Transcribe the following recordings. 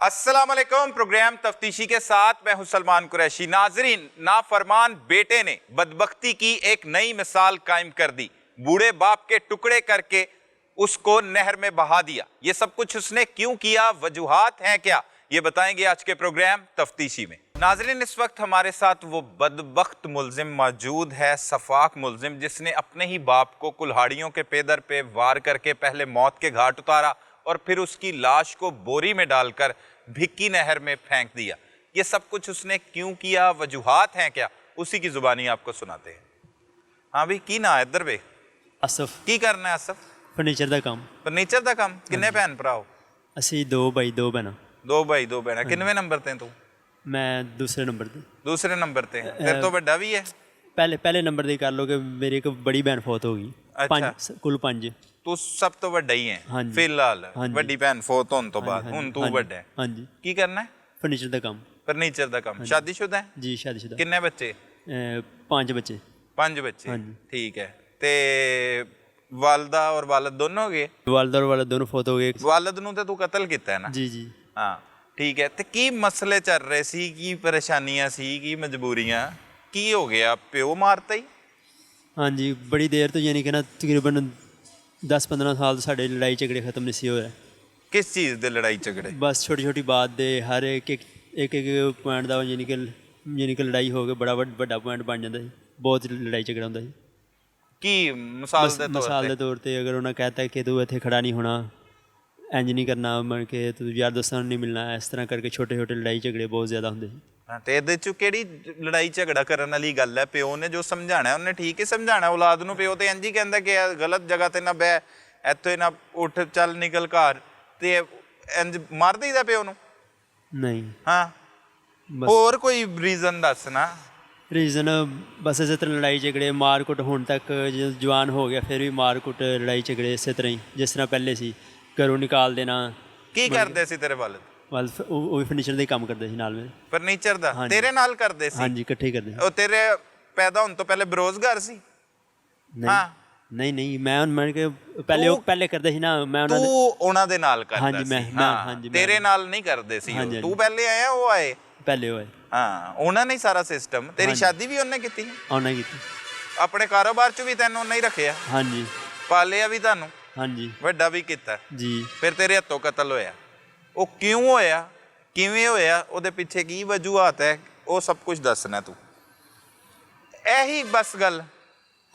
अस्सलाम वालेकुम। प्रोग्राम तफ्तीशी के साथ मैं हूं सलमान कुरैशी। नाजरीन, नाफरमान बेटे ने बदबख्ती की एक नई मिसाल कायम कर दी। बूढ़े बाप के टुकड़े करके उसको नहर में बहा दिया। ये सब कुछ उसने क्यों किया, वजूहात हैं क्या, ये बताएंगे आज के प्रोग्राम तफ्तीशी में। नाजरीन, इस वक्त हमारे साथ वो बदबख्त मुल्जिम मौजूद है, सफाक मुल्जिम, जिसने अपने ही बाप को कुल्हाड़ियों के पेदर पे वार करके पहले मौत के घाट उतारा और फिर उसकी लाश को बोरी में डालकर भिक्की नहर में फेंक दिया। ये सब कुछ उसने क्यों किया, वजूहात हैं क्या, उसी की जुबानी आपको सुनाते हैं। हाँ भाई, की ना इधर वे असफ की करना है? असफ फर्नीचर ਦਾ ਕੰਮ। फर्नीचर का काम। किन्ने भैन भरा हो? ਅਸੀਂ ਦੋ ਭਾਈ ਦੋ ਭੈਣਾਂ। दो भाई दो भैन। किन्नवे नंबर ते तू? ਮੈਂ ਦੂਸਰੇ ਨੰਬਰ ਤੇ। दूसरे नंबर ते। तेरे तो बड़ा भी है? ਪਹਿਲੇ ਨੰਬਰ ਦੀ ਕਰ ਲਓ ਕਿ ਮੇਰੀ ਇੱਕ ਬੜੀ ਭੈਣ ਫੌਤ ਹੋ ਗਈ। ਕੁੱਲ 5। तू सब तो ਵੱਡਾ ਹੀ ਹੈ ਹਾਂਜੀ। ਫਿਲਹਾਲ। ਹਾਂਜੀ। ਵੱਡੀ ਭੈਣ ਫੌਤ ਹੋਣ ਤੋਂ ਬਾਅਦ ਹੁਣ ਤੂੰ ਵੱਡਾ ਹੈ। ਹਾਂਜੀ। ਕੀ ਕਰਨਾ ਹੈ? ਫਰਨੀਚਰ ਦਾ ਕੰਮ। फर्नीचर का काम। शादीशुदा है? ਜੀ ਸ਼ਾਦੀशुदा। किन्ने बच्चे? 5 ਬੱਚੇ। 5 बच्चे। ਹਾਂਜੀ। ठीक है। ते वालदा और वालद दोनों हो गए? ਵਾਲਦਾ ਔਰ ਵਾਲਦ ਦੋਨੋਂ ਫੌਤ ਹੋ ਗਏ। वालद ਨੂੰ ਤੇ ਤੂੰ ਕਤਲ ਕੀਤਾ ਹੈ ਨਾ? ਜੀ ਜੀ। ਹਾਂ ਠੀਕ ਹੈ। ਤੇ ਕੀ ਮਸਲੇ ਚੱਲ ਰਹੇ ਸੀ, ਕੀ ਪਰੇਸ਼ਾਨੀਆਂ ਸੀ, ਕੀ ਮਜਬੂਰੀਆਂ, ਕੀ ਹੋ ਗਿਆ? ਪਿਓ ਮਾਰਤਾ ਹੀ? ਹਾਂਜੀ, ਬੜੀ ਦੇਰ ਤੋਂ ਯਾਨੀ ਕਿ ਨਾ ਤਕਰੀਬਨ 10-15 ਸਾਲ ਤੋਂ ਸਾਡੇ ਲੜਾਈ ਝਗੜੇ ਖਤਮ ਨਹੀਂ ਸੀ ਹੋਇਆ। ਕਿਸ ਚੀਜ਼ ਦੇ ਲੜਾਈ ਝਗੜੇ? ਬਸ ਛੋਟੀ ਬਾਤ ਦੇ ਹਰ ਇੱਕ ਪੁਆਇੰਟ ਦਾ ਯਾਨੀ ਕਿ ਲੜਾਈ ਹੋ ਕੇ ਬੜਾ ਵੱਡਾ ਪੁਆਇੰਟ ਬਣ ਜਾਂਦਾ ਸੀ। ਬਹੁਤ ਲੜਾਈ ਝਗੜਾ ਹੁੰਦਾ ਸੀ। ਕੀ ਮਿਸਾਲ ਦੇ ਤੌਰ ਤੇ ਅਗਰ ਉਹਨਾਂ ਕਹਿਤਾ ਕਿ ਤੂੰ ਇੱਥੇ ਖੜਾ ਨਹੀਂ ਹੋਣਾ, ਇੰਜ ਨਹੀਂ ਕਰਨਾ, ਮਨ ਕੇ ਤੂੰ ਯਾਰ ਦੋਸਤਾਂ ਨੂੰ ਨਹੀਂ ਮਿਲਣਾ, ਇਸ ਤਰ੍ਹਾਂ ਕਰਕੇ ਛੋਟੇ ਲੜਾਈ ਝਗੜੇ ਬਹੁਤ ਜ਼ਿਆਦਾ ਹੁੰਦੇ ਸੀ। ਤੇ ਇਹਦੇ ਚ ਕਿਹੜੀ ਲੜਾਈ ਝਗੜਾ ਕਰਨ ਵਾਲੀ ਗੱਲ ਹੈ? ਪਿਓ ਨੇ ਜੋ ਸਮਝਾਣਾ ਉਹਨੇ ਠੀਕ ਹੀ ਸਮਝਾਣਾ ਔਲਾਦ ਨੂੰ। ਪਿਓ ਤੇ ਇੰਜ ਹੀ ਕਹਿੰਦਾ ਕਿ ਗਲਤ ਜਗ੍ਹਾ ਤੇ ਨਾ ਬਹਿ, ਇੱਥੇ ਨਾ ਉੱਠ, ਚੱਲ ਨਿਕਲ ਘਰ, ਤੇ ਇੰਜ ਮਾਰ ਦਈਦਾ ਪਿਓ ਨੂੰ? ਨਹੀਂ। ਹਾਂ, ਹੋਰ ਕੋਈ ਰੀਜ਼ਨ ਦੱਸ ਨਾ। ਰੀਜ਼ਨ ਬਸ ਇਸੇ ਤਰ੍ਹਾਂ ਲੜਾਈ ਝਗੜੇ ਮਾਰ ਕੁੱਟ। ਹੁਣ ਤੱਕ ਜਦੋਂ ਜਵਾਨ ਹੋ ਗਿਆ ਫਿਰ ਵੀ ਮਾਰ ਕੁੱਟ ਲੜਾਈ ਝਗੜੇ ਇਸੇ ਤਰ੍ਹਾਂ ਹੀ ਜਿਸ ਤਰ੍ਹਾਂ ਪਹਿਲੇ ਸੀ। ਘਰੋਂ ਨਿਕਾਲ ਦੇਣਾ। ਕੀ ਕਰਦੇ ਸੀ ਤੇਰੇ ਵਾਲਿਦ? ਉਹ ਵੀ ਫਰਨੀਚਰ ਦਾ ਹੀ ਕੰਮ ਕਰਦੇ ਸੀ ਨਾਲ ਮੇਰੇ। ਫਰਨੀਚਰ ਦਾ? ਤੇਰੇ ਨਾਲ ਕਰਦੇ ਸੀ? ਹਾਂਜੀ, ਇਕੱਠੇ ਕਰਦੇ। ਉਹ ਤੇਰੇ ਪੈਦਾ ਹੋਣ ਤੋਂ ਪਹਿਲੇ ਬੇਰੁਜ਼ਗਾਰ ਸੀ? ਹਾਂ। ਨਹੀਂ, ਮੈਂ ਕਿ ਪਹਿਲੇ ਕਰਦੇ ਸੀ ਨਾ। ਮੈਂ ਉਹਨਾਂ ਦੇ ਨਾਲ ਕਰਦਾ ਸੀ? ਹਾਂਜੀ। ਤੇਰੇ ਨਾਲ ਨਹੀਂ ਕਰਦੇ ਸੀ? ਤੂੰ ਪਹਿਲੇ ਆਇਆ, ਉਹ ਆਏ ਪਹਿਲੇ ਹੋਏ? ਹਾਂ, ਉਹਨਾਂ ਨੇ ਸਾਰਾ ਸਿਸਟਮ। ਤੇਰੀ ਸ਼ਾਦੀ ਵੀ ਉਹਨੇ ਕੀਤੀ? ਉਹਨੇ ਕੀਤੀ। ਆਪਣੇ ਕਾਰੋਬਾਰ ਚ ਵੀ ਤੈਨੂੰ ਉਹਨੇ ਹੀ ਰੱਖਿਆ? ਹਾਂਜੀ। ਪਾਲਿਆ ਵੀ ਤੁਹਾਨੂੰ? ਹਾਂਜੀ। ਵੱਡਾ ਵੀ ਕੀਤਾ ਜੀ। ਫਿਰ ਤੇਰੇ ਹੱਥੋਂ ਕਤਲ ਹੋਇਆ। ਉਹ ਕਿਉਂ ਹੋਇਆ, ਕਿਵੇਂ ਹੋਇਆ, ਉਹਦੇ ਪਿੱਛੇ ਕੀ ਵਜੂਹਾਤ ਹੈ, ਉਹ ਸਭ ਕੁਝ ਦੱਸਣਾ ਤੂੰ। ਇਹੀ ਬਸ ਗੱਲ?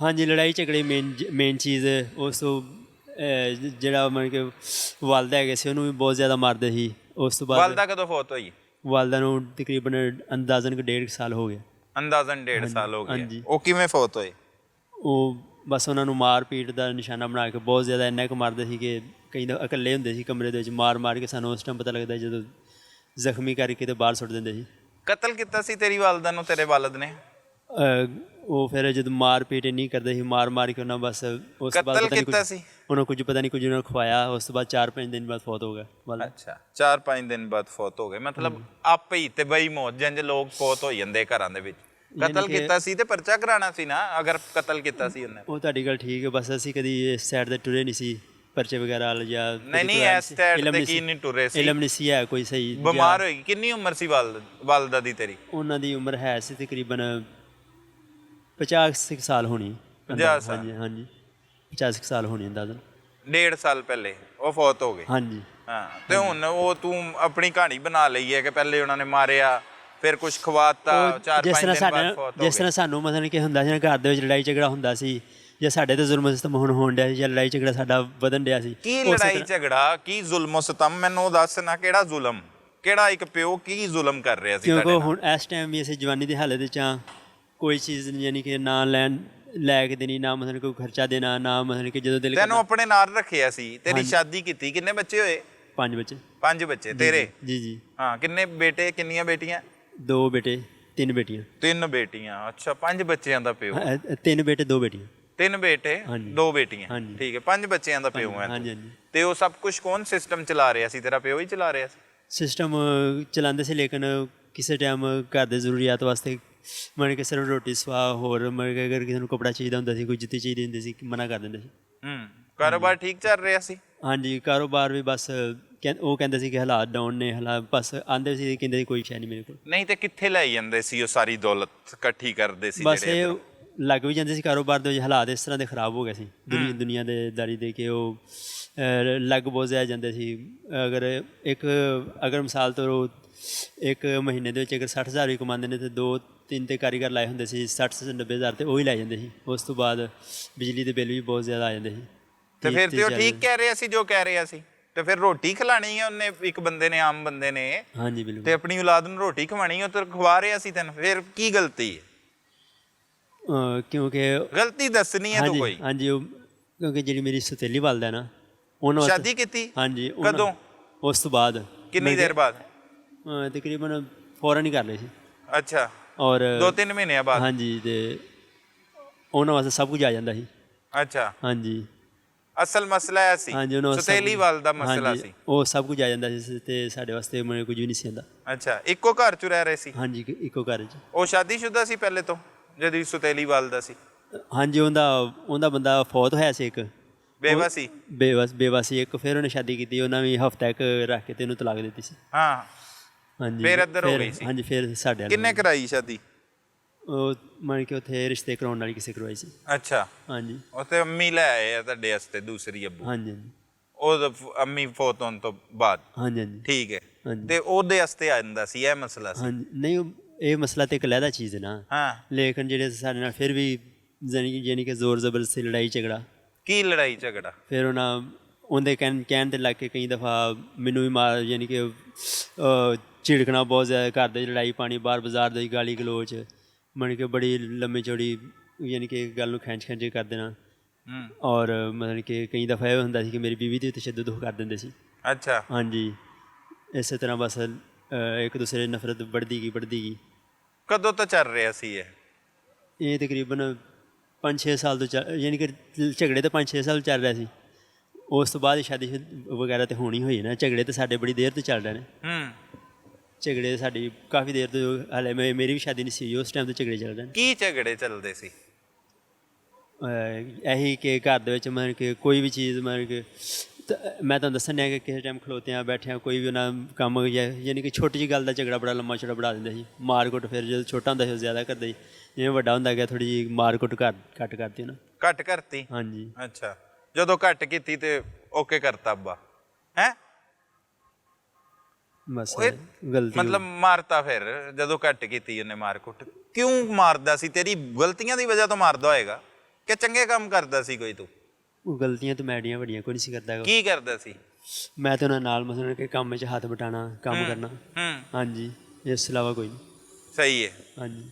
ਹਾਂਜੀ, ਲੜਾਈ ਝਗੜੇ ਮੇਨ ਚੀਜ਼। ਉਸ ਤੋਂ ਜਿਹੜਾ ਮਤਲਬ ਕਿ ਵਾਲਦਾ ਹੈਗੇ ਸੀ ਉਹਨੂੰ ਵੀ ਬਹੁਤ ਜ਼ਿਆਦਾ ਮਾਰਦੇ ਸੀ। ਉਸ ਤੋਂ ਬਾਅਦ ਵਾਲਦਾ ਕਦੋਂ ਫੌਤ ਹੋਈ? ਵਾਲਦਾ ਨੂੰ ਤਕਰੀਬਨ ਅੰਦਾਜ਼ਨ 1.5 ਸਾਲ ਹੋ ਗਿਆ। ਅੰਦਾਜ਼ਨ 1.5 ਸਾਲ ਹੋ ਗਿਆ। ਹਾਂਜੀ। ਉਹ ਕਿਵੇਂ ਫੌਤ ਹੋਏ? ਉਹ ਬਸ ਉਹਨਾਂ ਨੂੰ ਮਾਰ ਪੀਟ ਦਾ ਨਿਸ਼ਾਨਾ ਬਣਾ ਕੇ ਬਹੁਤ ਜ਼ਿਆਦਾ ਇੰਨਾ ਕੁ ਮਾਰਦੇ ਸੀ ਕਿ ਕਈ ਤਾਂ ਇਕੱਲੇ ਹੁੰਦੇ ਸੀ ਕਮਰੇ ਦੇ ਵਿੱਚ। ਮਾਰ ਕੇ ਸਾਨੂੰ ਉਸ ਟਾਈਮ ਪਤਾ ਲੱਗਦਾ ਜਦੋਂ ਜ਼ਖਮੀ ਕਰਕੇ ਤੇ ਬਾਹਰ ਸੁੱਟ ਦਿੰਦੇ ਸੀ। ਕਤਲ ਕੀਤਾ ਸੀ ਤੇਰੀ ਵਾਲਦਾ ਨੂੰ ਤੇਰੇ ਵਾਲਦ ਨੇ? ਉਹ ਫਿਰ ਜਦੋਂ ਮਾਰ ਪੀਟ ਨਹੀਂ ਕਰਦੇ ਸੀ, ਮਾਰ ਕੇ ਉਹਨਾਂ ਬਸ ਉਸ ਤੋਂ ਬਾਅਦ ਕੀਤਾ ਸੀ ਉਹਨੂੰ ਕੁਝ ਪਤਾ ਨਹੀਂ, ਕੁਝ ਉਹਨਾਂ ਨੂੰ ਖਵਾਇਆ। ਉਸ ਤੋਂ ਬਾਅਦ 4-5 ਦਿਨ ਬਾਅਦ ਫੌਤ ਹੋ ਗਿਆ। ਅੱਛਾ, 4-5 ਦਿਨ ਬਾਅਦ ਫੌਤ ਹੋ ਗਏ। ਮਤਲਬ ਆਪੇ ਹੀ ਤੇ ਬਈ ਮੌਤ ਜਿੰਜ ਲੋਕ ਫੌਤ ਹੋ ਜਾਂਦੇ ਘਰਾਂ ਦੇ ਵਿੱਚ। ਕਤਲ ਕੀਤਾ ਸੀ ਤੇ ਪਰਚਾ ਕਰਾਉਣਾ ਸੀ ਨਾ, ਅਗਰ ਕਤਲ ਕੀਤਾ ਸੀ ਉਹਨੇ। ਉਹ ਤੁਹਾਡੀ ਗੱਲ ਠੀਕ ਹੈ, ਬਸ ਅਸੀਂ ਕਦੀ ਇਸ ਸਾਈਡ ਤੇ ਟੁਰੇ ਨਹੀਂ ਸੀ ਪਰਚੇ ਵਗੈਰਾ ਵਾਲ ਜਾਂ ਨਹੀਂ ਇਸ ਸਾਈਡ ਤੇ ਕੀ ਨਹੀਂ ਟੁਰੇ ਸੀ? ਇਲਮ ਨਹੀਂ ਸੀ ਹੈ ਕੋਈ ਸਹੀ। ਬਿਮਾਰ ਹੋਏਗੀ? ਕਿੰਨੀ ਉਮਰ ਸੀ ਵਾਲਦਾ ਦੀ ਤੇਰੀ? ਉਹਨਾਂ ਦੀ ਉਮਰ ਹੈ ਸੀ ਤਕਰੀਬਨ 50 ਸਾਲ ਹੋਣੀ। 50 ਸਾਲ? ਹਾਂਜੀ 50 ਸਾਲ ਹੋਣੀ ਅੰਦਾਜ਼ਨ। 1.5 ਸਾਲ ਪਹਿਲੇ ਉਹ ਫੌਤ ਹੋ ਗਏ? ਹਾਂਜੀ। ਹਾਂ, ਤੇ ਹੁਣ ਉਹ ਤੂੰ ਆਪਣੀ ਕਹਾਣੀ ਬਣਾ ਲਈ ਹੈ ਕਿ ਪਹਿਲੇ ਉਹਨਾਂ ਨੇ ਮਾਰਿਆ, ਫਿਰ ਕੁਝ ਖਵਾਤਾ, 4-5 ਦਿਨ ਬਾਅਦ ਫੌਤ ਹੋ ਗਏ। ਜਿਸ ਤਰ੍ਹਾਂ ਸਾਨੂੰ ਮਤਲਬ ਕਿ ਹੁੰਦਾ ਸੀ ਨਾ, ਘਰ ਦੇ ਵਿੱਚ ਲੜਾਈ ਝਗੜਾ ਹੁੰਦਾ ਸੀ ਜਾਂ ਸਾਡੇ ਤੇ ਜ਼ੁਲਮ ਸਤਮ ਹੋਣ ਡਿਆ ਸੀ ਜਾਂ ਲੜਾਈ ਝਗੜਾ ਸਾਡਾ ਵਧਣ ਡਿਆ ਸੀ। ਕੀ ਲੜਾਈ ਝਗੜਾ, ਕੀ ਜ਼ੁਲਮ ਸਤਮ? ਮੈਨੂੰ ਦੱਸ ਨਾ, ਕਿਹੜਾ ਜ਼ੁਲਮ, ਕਿਹੜਾ ਇੱਕ ਪਿਓ ਕੀ ਜ਼ੁਲਮ ਕਰ ਰਿਹਾ ਸੀ? ਕਿਉਂਕਿ ਹੁਣ ਇਸ ਟਾਈਮ ਵੀ ਅਸੀਂ ਜਵਾਨੀ ਦੀ ਹਾਲਤ ਵਿੱਚ ਹਾਂ। ਕੋਈ ਚੀਜ਼ ਯਾਨੀ ਕਿ ਨਾ ਲੈ ਕੇ ਦੇਣੀ, ਨਾ ਮਤਲਬ ਕੋਈ ਖਰਚਾ ਦੇਣਾ, ਨਾ ਮਤਲਬ ਕਿ ਜਦੋਂ ਦਿਲ ਤੈਨੂੰ ਆਪਣੇ ਨਾਲ ਰੱਖਿਆ ਸੀ। ਤੇਰੀ ਸ਼ਾਦੀ ਕੀਤੀ, ਕਿੰਨੇ ਬੱਚੇ ਹੋਏ? 5 ਬੱਚੇ। 5 ਬੱਚੇ ਤੇਰੇ? ਜੀ। ਹਾਂ, ਕਿੰਨੇ ਬੇਟੇ, ਕਿੰਨੀਆਂ ਬੇਟੀਆਂ? 2 ਬੇਟੇ 3 ਬੇਟੀਆਂ। 3 ਬੇਟੀਆਂ। ਅੱਛਾ, 5 ਬੱਚਿਆਂ ਦਾ ਪਿਓ? 3 ਬੇਟੇ 2 ਬੇਟੀਆਂ। 3 ਬੇਟੇ 2 ਬੇਟੀਆਂ। ਠੀਕ ਹੈ, 5 ਬੱਚਿਆਂ ਦਾ ਪਿਓ ਹੈ। ਹਾਂਜੀ। ਤੇ ਉਹ ਸਭ ਕੁਝ ਕੌਣ ਸਿਸਟਮ ਚਲਾ ਰਿਹਾ ਸੀ? ਤੇਰਾ ਪਿਓ ਹੀ ਚਲਾ ਰਿਹਾ ਸੀ? ਸਿਸਟਮ ਚਲਾਉਂਦੇ ਸੀ, ਲੇਕਿਨ ਕਿਸੇ ਟਾਈਮ ਘਰ ਦੇ ਜ਼ਰੂਰੀਆਤ ਵਾਸਤੇ ਮਤਲਬ ਕਿ ਸਿਰਫ ਰੋਟੀ ਸਵਾ, ਹੋਰ ਮਤਲਬ ਕਿ ਅਗਰ ਕਿਸੇ ਨੂੰ ਕੱਪੜਾ ਚਾਹੀਦਾ ਹੁੰਦਾ ਸੀ, ਕੋਈ ਜੁੱਤੀ ਚਾਹੀਦੀ ਹੁੰਦੀ ਸੀ, ਮਨਾ ਕਰ ਦਿੰਦੇ ਸੀ। ਕਾਰੋਬਾਰ ਠੀਕ ਚੱਲ ਰਿਹਾ ਸੀ? ਹਾਂਜੀ, ਕਾਰੋਬਾਰ ਵੀ ਬਸ ਉਹ ਕਹਿੰਦੇ ਸੀ ਕਿ ਹਾਲਾਤ ਡਾਊਨ ਨੇ, ਹਾਲਾਤ ਬਸ ਆਂਦੇ ਸੀ ਕਹਿੰਦੇ ਸੀ ਕੋਈ ਸ਼ੈ ਨਹੀਂ ਮੇਰੇ ਕੋਲ। ਨਹੀਂ ਤੇ ਕਿੱਥੇ ਲੈ ਜਾਂਦੇ ਸੀ ਉਹ ਸਾਰੀ ਦੌਲਤ ਇਕੱਠੀ ਕਰਦੇ ਸੀ ਬਸ ਜਿਹੜੇ ਇਹ ਇੱਧਰੋਂ? ਲੱਗ ਵੀ ਜਾਂਦੇ ਸੀ ਕਾਰੋਬਾਰ ਦੇ ਵਿੱਚ, ਹਾਲਾਤ ਇਸ ਤਰ੍ਹਾਂ ਦੇ ਖਰਾਬ ਹੋ ਗਏ ਸੀ ਦੁਨੀਆ ਦੇ ਦਾਰੀ ਦੇ ਕੇ ਉਹ ਲੱਗ ਬਹੁਤ ਜ਼ਿਆਦਾ ਜਾਂਦੇ ਸੀ। ਅਗਰ ਮਿਸਾਲ ਤੋਂ ਇੱਕ ਮਹੀਨੇ ਦੇ ਵਿੱਚ ਅਗਰ 60,000 ਵੀ ਕਮਾਉਂਦੇ ਨੇ ਤੇ 2-3 ਤੇ ਕਾਰੀਗਰ ਲਾਏ ਹੁੰਦੇ ਸੀ, 60-90,000 ਤੇ ਉਹ ਹੀ ਲੈ ਜਾਂਦੇ ਸੀ। ਉਸ ਤੋਂ ਬਾਅਦ ਬਿਜਲੀ ਦੇ ਬਿੱਲ ਵੀ ਬਹੁਤ ਜ਼ਿਆਦਾ ਆ ਜਾਂਦੇ ਸੀ। ਤੇ ਫਿਰ ਤੇ ਉਹ ਠੀਕ ਕਹਿ ਰਿਹਾ ਸੀ ਜੋ ਕਹਿ ਰਿਹਾ ਸੀ। ਤੇ ਫਿਰ ਰੋਟੀ ਖਿਲਾਣੀ ਹੈ ਉਹਨੇ, ਇੱਕ ਬੰਦੇ ਨੇ, ਆਮ ਬੰਦੇ ਨੇ, ਹਾਂਜੀ ਬਿਲਕੁਲ, ਤੇ ਆਪਣੀ ਔਲਾਦ ਨੂੰ ਰੋਟੀ ਖਵਾਣੀ, ਉਹ ਤੇ ਖਵਾ ਰਿਹਾ ਸੀ ਤੈਨੂੰ, ਫਿਰ ਕੀ ਗਲਤੀ ਹੈ? ਕਿਉਂਕਿ ਗਲਤੀ ਦੱਸਣੀ ਹੈ ਤੂੰ ਕੋਈ। ਹਾਂਜੀ ਉਹ ਕਿਉਂਕਿ ਜਿਹੜੀ ਮੇਰੀ ਸੌਤੇਲੀ ਵਾਲਦਾ ਨਾ, ਉਹਨਾਂ ਸ਼ਾਦੀ ਕੀਤੀ? ਹਾਂਜੀ। ਕਦੋਂ? ਉਸ ਤੋਂ ਬਾਅਦ ਕਿੰਨੀ ਦੇਰ ਬਾਅਦ? ਤਕਰੀਬਨ ਫੌਰਨ ਹੀ ਕਰ ਲਏ ਸੀ। ਅੱਛਾ, ਔਰ 2-3 ਮਹੀਨਿਆਂ ਬਾਅਦ? ਹਾਂਜੀ। ਤੇ ਉਹਨਾਂ ਵਾਸਤੇ ਸਭ ਕੁਝ ਆ ਜਾਂਦਾ ਸੀ। ਅੱਛਾ, ਹਾਂਜੀ। ਅਸਲ ਮਸਲਾ ਇਹ ਸੀ, ਹਾਂਜੀ, ਉਹਨਾਂ ਸੌਤੇਲੀ ਵਾਲ ਦਾ ਮਸਲਾ ਸੀ। ਉਹ ਸਭ ਕੁਝ ਆ ਜਾਂਦਾ ਸੀ ਤੇ ਸਾਡੇ ਵਾਸਤੇ ਮੈਨੂੰ ਕੁਝ ਵੀ ਨਹੀਂ ਸੀ ਆਉਂਦਾ। ਅੱਛਾ, ਇੱਕੋ ਘਰ 'ਚ ਰਹਿ ਰਹੇ ਸੀ? ਹਾਂਜੀ, ਇੱਕੋ ਘਰ 'ਚ। ਉਹ ਸ਼ਾਦੀशुदा ਸੀ ਪਹਿਲੇ ਤੋਂ ਜਦ ਸੌਤੇਲੀ ਵਾਲ ਦਾ ਸੀ? ਹਾਂਜੀ, ਉਹਦਾ ਬੰਦਾ ਫੌਤ ਹੋਇਆ ਸੀ ਇੱਕ। ਬੇਵਾ ਸੀ? ਬੇਵਾ ਸੀ ਇੱਕ। ਫਿਰ ਉਹਨੇ ਸ਼ਾਦੀ ਕੀਤੀ, ਉਹਨਾਂ ਵੀ ਹਫ਼ਤਾ ਇੱਕ ਰੱਖ ਕੇ ਤੇ ਉਹਨੂੰ ਤਲਾਕ ਦਿੱਤੀ ਸੀ। ਹਾਂ। ਹਾਂਜੀ, ਫਿਰ ਇੱਧਰ ਹੋ ਗਈ ਸੀ? ਹਾਂਜੀ, ਫਿਰ ਸਾਡੇ ਕਿੰਨੇ ਕਰਾਈ ਸ਼ਾਦੀ? ਉਹ ਮੰਨ ਕੇ ਉੱਥੇ ਰਿਸ਼ਤੇ ਕਰਾਉਣ ਵਾਲੀ ਕਿਸੇ ਕਰਵਾਈ ਸੀ। ਅੱਛਾ। ਹਾਂਜੀ। ਉੱਥੇ ਅੰਮੀ ਲੈ ਆਏ ਆ ਤੁਹਾਡੇ ਵਾਸਤੇ ਦੂਸਰੀ ਅੱਬੂ? ਹਾਂਜੀ। ਉਹ ਅੰਮੀ ਫੌਤ ਹੋਣ ਤੋਂ ਬਾਅਦ? ਹਾਂਜੀ ਹਾਂਜੀ। ਠੀਕ ਹੈ। ਹਾਂਜੀ। ਤੇ ਉਹਦੇ ਵਾਸਤੇ ਆ ਜਾਂਦਾ ਸੀ, ਇਹ ਮਸਲਾ ਸੀ? ਹਾਂਜੀ। ਨਹੀਂ, ਇਹ ਮਸਲਾ ਤੇ ਇੱਕ ਲਹਿਦਾ ਚੀਜ਼ ਹੈ ਨਾ। ਹਾਂ। ਲੇਕਿਨ ਜਿਹੜੇ ਸਾਡੇ ਨਾਲ ਫਿਰ ਵੀ ਯਾਨੀ ਕਿ ਜ਼ੋਰ ਜ਼ਬਰਦਸਤੀ ਲੜਾਈ ਝਗੜਾ। ਕੀ ਲੜਾਈ ਝਗੜਾ? ਫਿਰ ਉਹਦੇ ਕਹਿਣ ਤੇ ਲੱਗ ਕੇ ਕਈ ਦਫਾ ਮੈਨੂੰ ਵੀ ਮਾਰ, ਯਾਨੀ ਕਿ ਝਿੜਕਣਾ ਬਹੁਤ ਜ਼ਿਆਦਾ, ਘਰ ਦੇ ਲੜਾਈ ਪਾਣੀ, ਬਾਹਰ ਬਾਜ਼ਾਰ ਦੇ ਗਾਲੀ ਗਲੋਚ, ਮਨ ਕਿ ਬੜੀ ਲੰਮੀ ਚੌੜੀ, ਯਾਨੀ ਕਿ ਗੱਲ ਨੂੰ ਖਿੱਚ ਕਰ ਦੇਣਾ। ਔਰ ਮਤਲਬ ਕਿ ਕਈ ਦਫਾ ਇਹ ਹੁੰਦਾ ਸੀ ਕਿ ਮੇਰੀ ਬੀਵੀ ਦੀ ਤਸ਼ੱਦਦ ਕਰ ਦਿੰਦੇ ਸੀ। ਅੱਛਾ। ਹਾਂਜੀ। ਇਸੇ ਤਰ੍ਹਾਂ ਬਸ ਇੱਕ ਦੂਸਰੇ ਦੀ ਨਫ਼ਰਤ ਵੱਧਦੀ ਗਈ। ਕਦੋਂ ਤੋਂ ਚੱਲ ਰਿਹਾ ਸੀ ਇਹ ਤਕਰੀਬਨ 5-6 ਸਾਲ ਤੋਂ ਯਾਨੀ ਕਿ ਝਗੜੇ ਤਾਂ 5-6 ਸਾਲ ਚੱਲ ਰਿਹਾ ਸੀ। ਉਸ ਤੋਂ ਬਾਅਦ ਹੀ ਸ਼ਾਦੀ ਵਗੈਰਾ ਤੇ ਹੋਣੀ ਹੋਈ ਨਾ। ਝਗੜੇ ਤਾਂ ਸਾਡੇ ਬੜੀ ਦੇਰ ਤੋਂ ਚੱਲ ਰਹੇ ਨੇ। ਝਗੜੇ ਸਾਡੀ ਕਾਫੀ ਦੇਰ ਤੋਂ, ਹਾਲੇ ਮੇਰੀ ਵੀ ਸ਼ਾਦੀ ਨਹੀਂ ਸੀ ਉਸ ਟਾਈਮ ਤੋਂ ਝਗੜੇ ਚੱਲ ਰਹੇ ਨੇ। ਕੀ ਝਗੜੇ ਚੱਲਦੇ ਸੀ? ਇਹੀ ਕਿ ਘਰ ਦੇ ਵਿੱਚ ਮਤਲਬ ਕਿ ਕੋਈ ਵੀ ਚੀਜ਼, ਮਤਲਬ ਕਿ ਮੈਂ ਤੁਹਾਨੂੰ ਦੱਸਣ ਡਿਆ ਕਿ ਕਿਸੇ ਟਾਈਮ ਖਲੋਤਿਆਂ ਬੈਠਿਆਂ ਕੋਈ ਵੀ ਉਹਨਾਂ ਕੰਮ, ਯਾਨੀ ਕਿ ਛੋਟੀ ਜਿਹੀ ਗੱਲ ਦਾ ਝਗੜਾ ਬੜਾ ਲੰਮਾ ਚੌੜਾ ਬਣਾ ਦਿੰਦੇ ਸੀ। ਮਾਰ ਕੁੱਟ, ਫਿਰ ਜਦੋਂ ਛੋਟਾ ਹੁੰਦਾ ਸੀ ਉਹ ਜ਼ਿਆਦਾ ਕਰਦੇ ਸੀ, ਜਿਵੇਂ ਵੱਡਾ ਹੁੰਦਾ ਗਿਆ ਥੋੜ੍ਹੀ ਜਿਹੀ ਮਾਰ ਕੁੱਟ ਘੱਟ ਕਰਤੀ ਨਾ। ਘੱਟ ਕਰਤੀ? ਹਾਂਜੀ। ਅੱਛਾ, ਜਦੋਂ ਘੱਟ ਕੀਤੀ ਤੇ ਓਕੇ ਕਰਤਾ ਅੱਬਾ ਹੈ? ਬਸ ਗਲਤੀ, ਮਤਲਬ ਮਾਰਤਾ ਫਿਰ ਜਦੋਂ ਘੱਟ ਕੀਤੀ ਉਹਨੇ ਮਾਰ ਕੁੱਟ? ਕਿਉਂ ਮਾਰਦਾ ਸੀ? ਤੇਰੀ ਗਲਤੀਆਂ ਦੀ ਵਜ੍ਹਾ ਤੋਂ ਮਾਰਦਾ ਹੋਏਗਾ ਕਿ ਚੰਗੇ ਕੰਮ ਕਰਦਾ ਸੀ ਕੋਈ ਤੂੰ? ਉਹ ਗਲਤੀਆਂ ਤਾਂ ਮੈਡੀਆਂ ਵੱਡੀਆਂ ਕੋਈ ਨਹੀਂ ਸੀ ਕਰਦਾ। ਕੀ ਕਰਦਾ ਸੀ? ਮੈਂ ਤਾਂ ਉਹਨਾਂ ਨਾਲ ਮਤਲਬ ਕਿ ਕੰਮ 'ਚ ਹੱਥ ਬਟਾਣਾ, ਕੰਮ ਕਰਨਾ। ਹਾਂਜੀ, ਇਸ ਤੋਂ ਇਲਾਵਾ ਕੋਈ ਨਹੀਂ। ਸਹੀ ਹੈ। ਹਾਂਜੀ।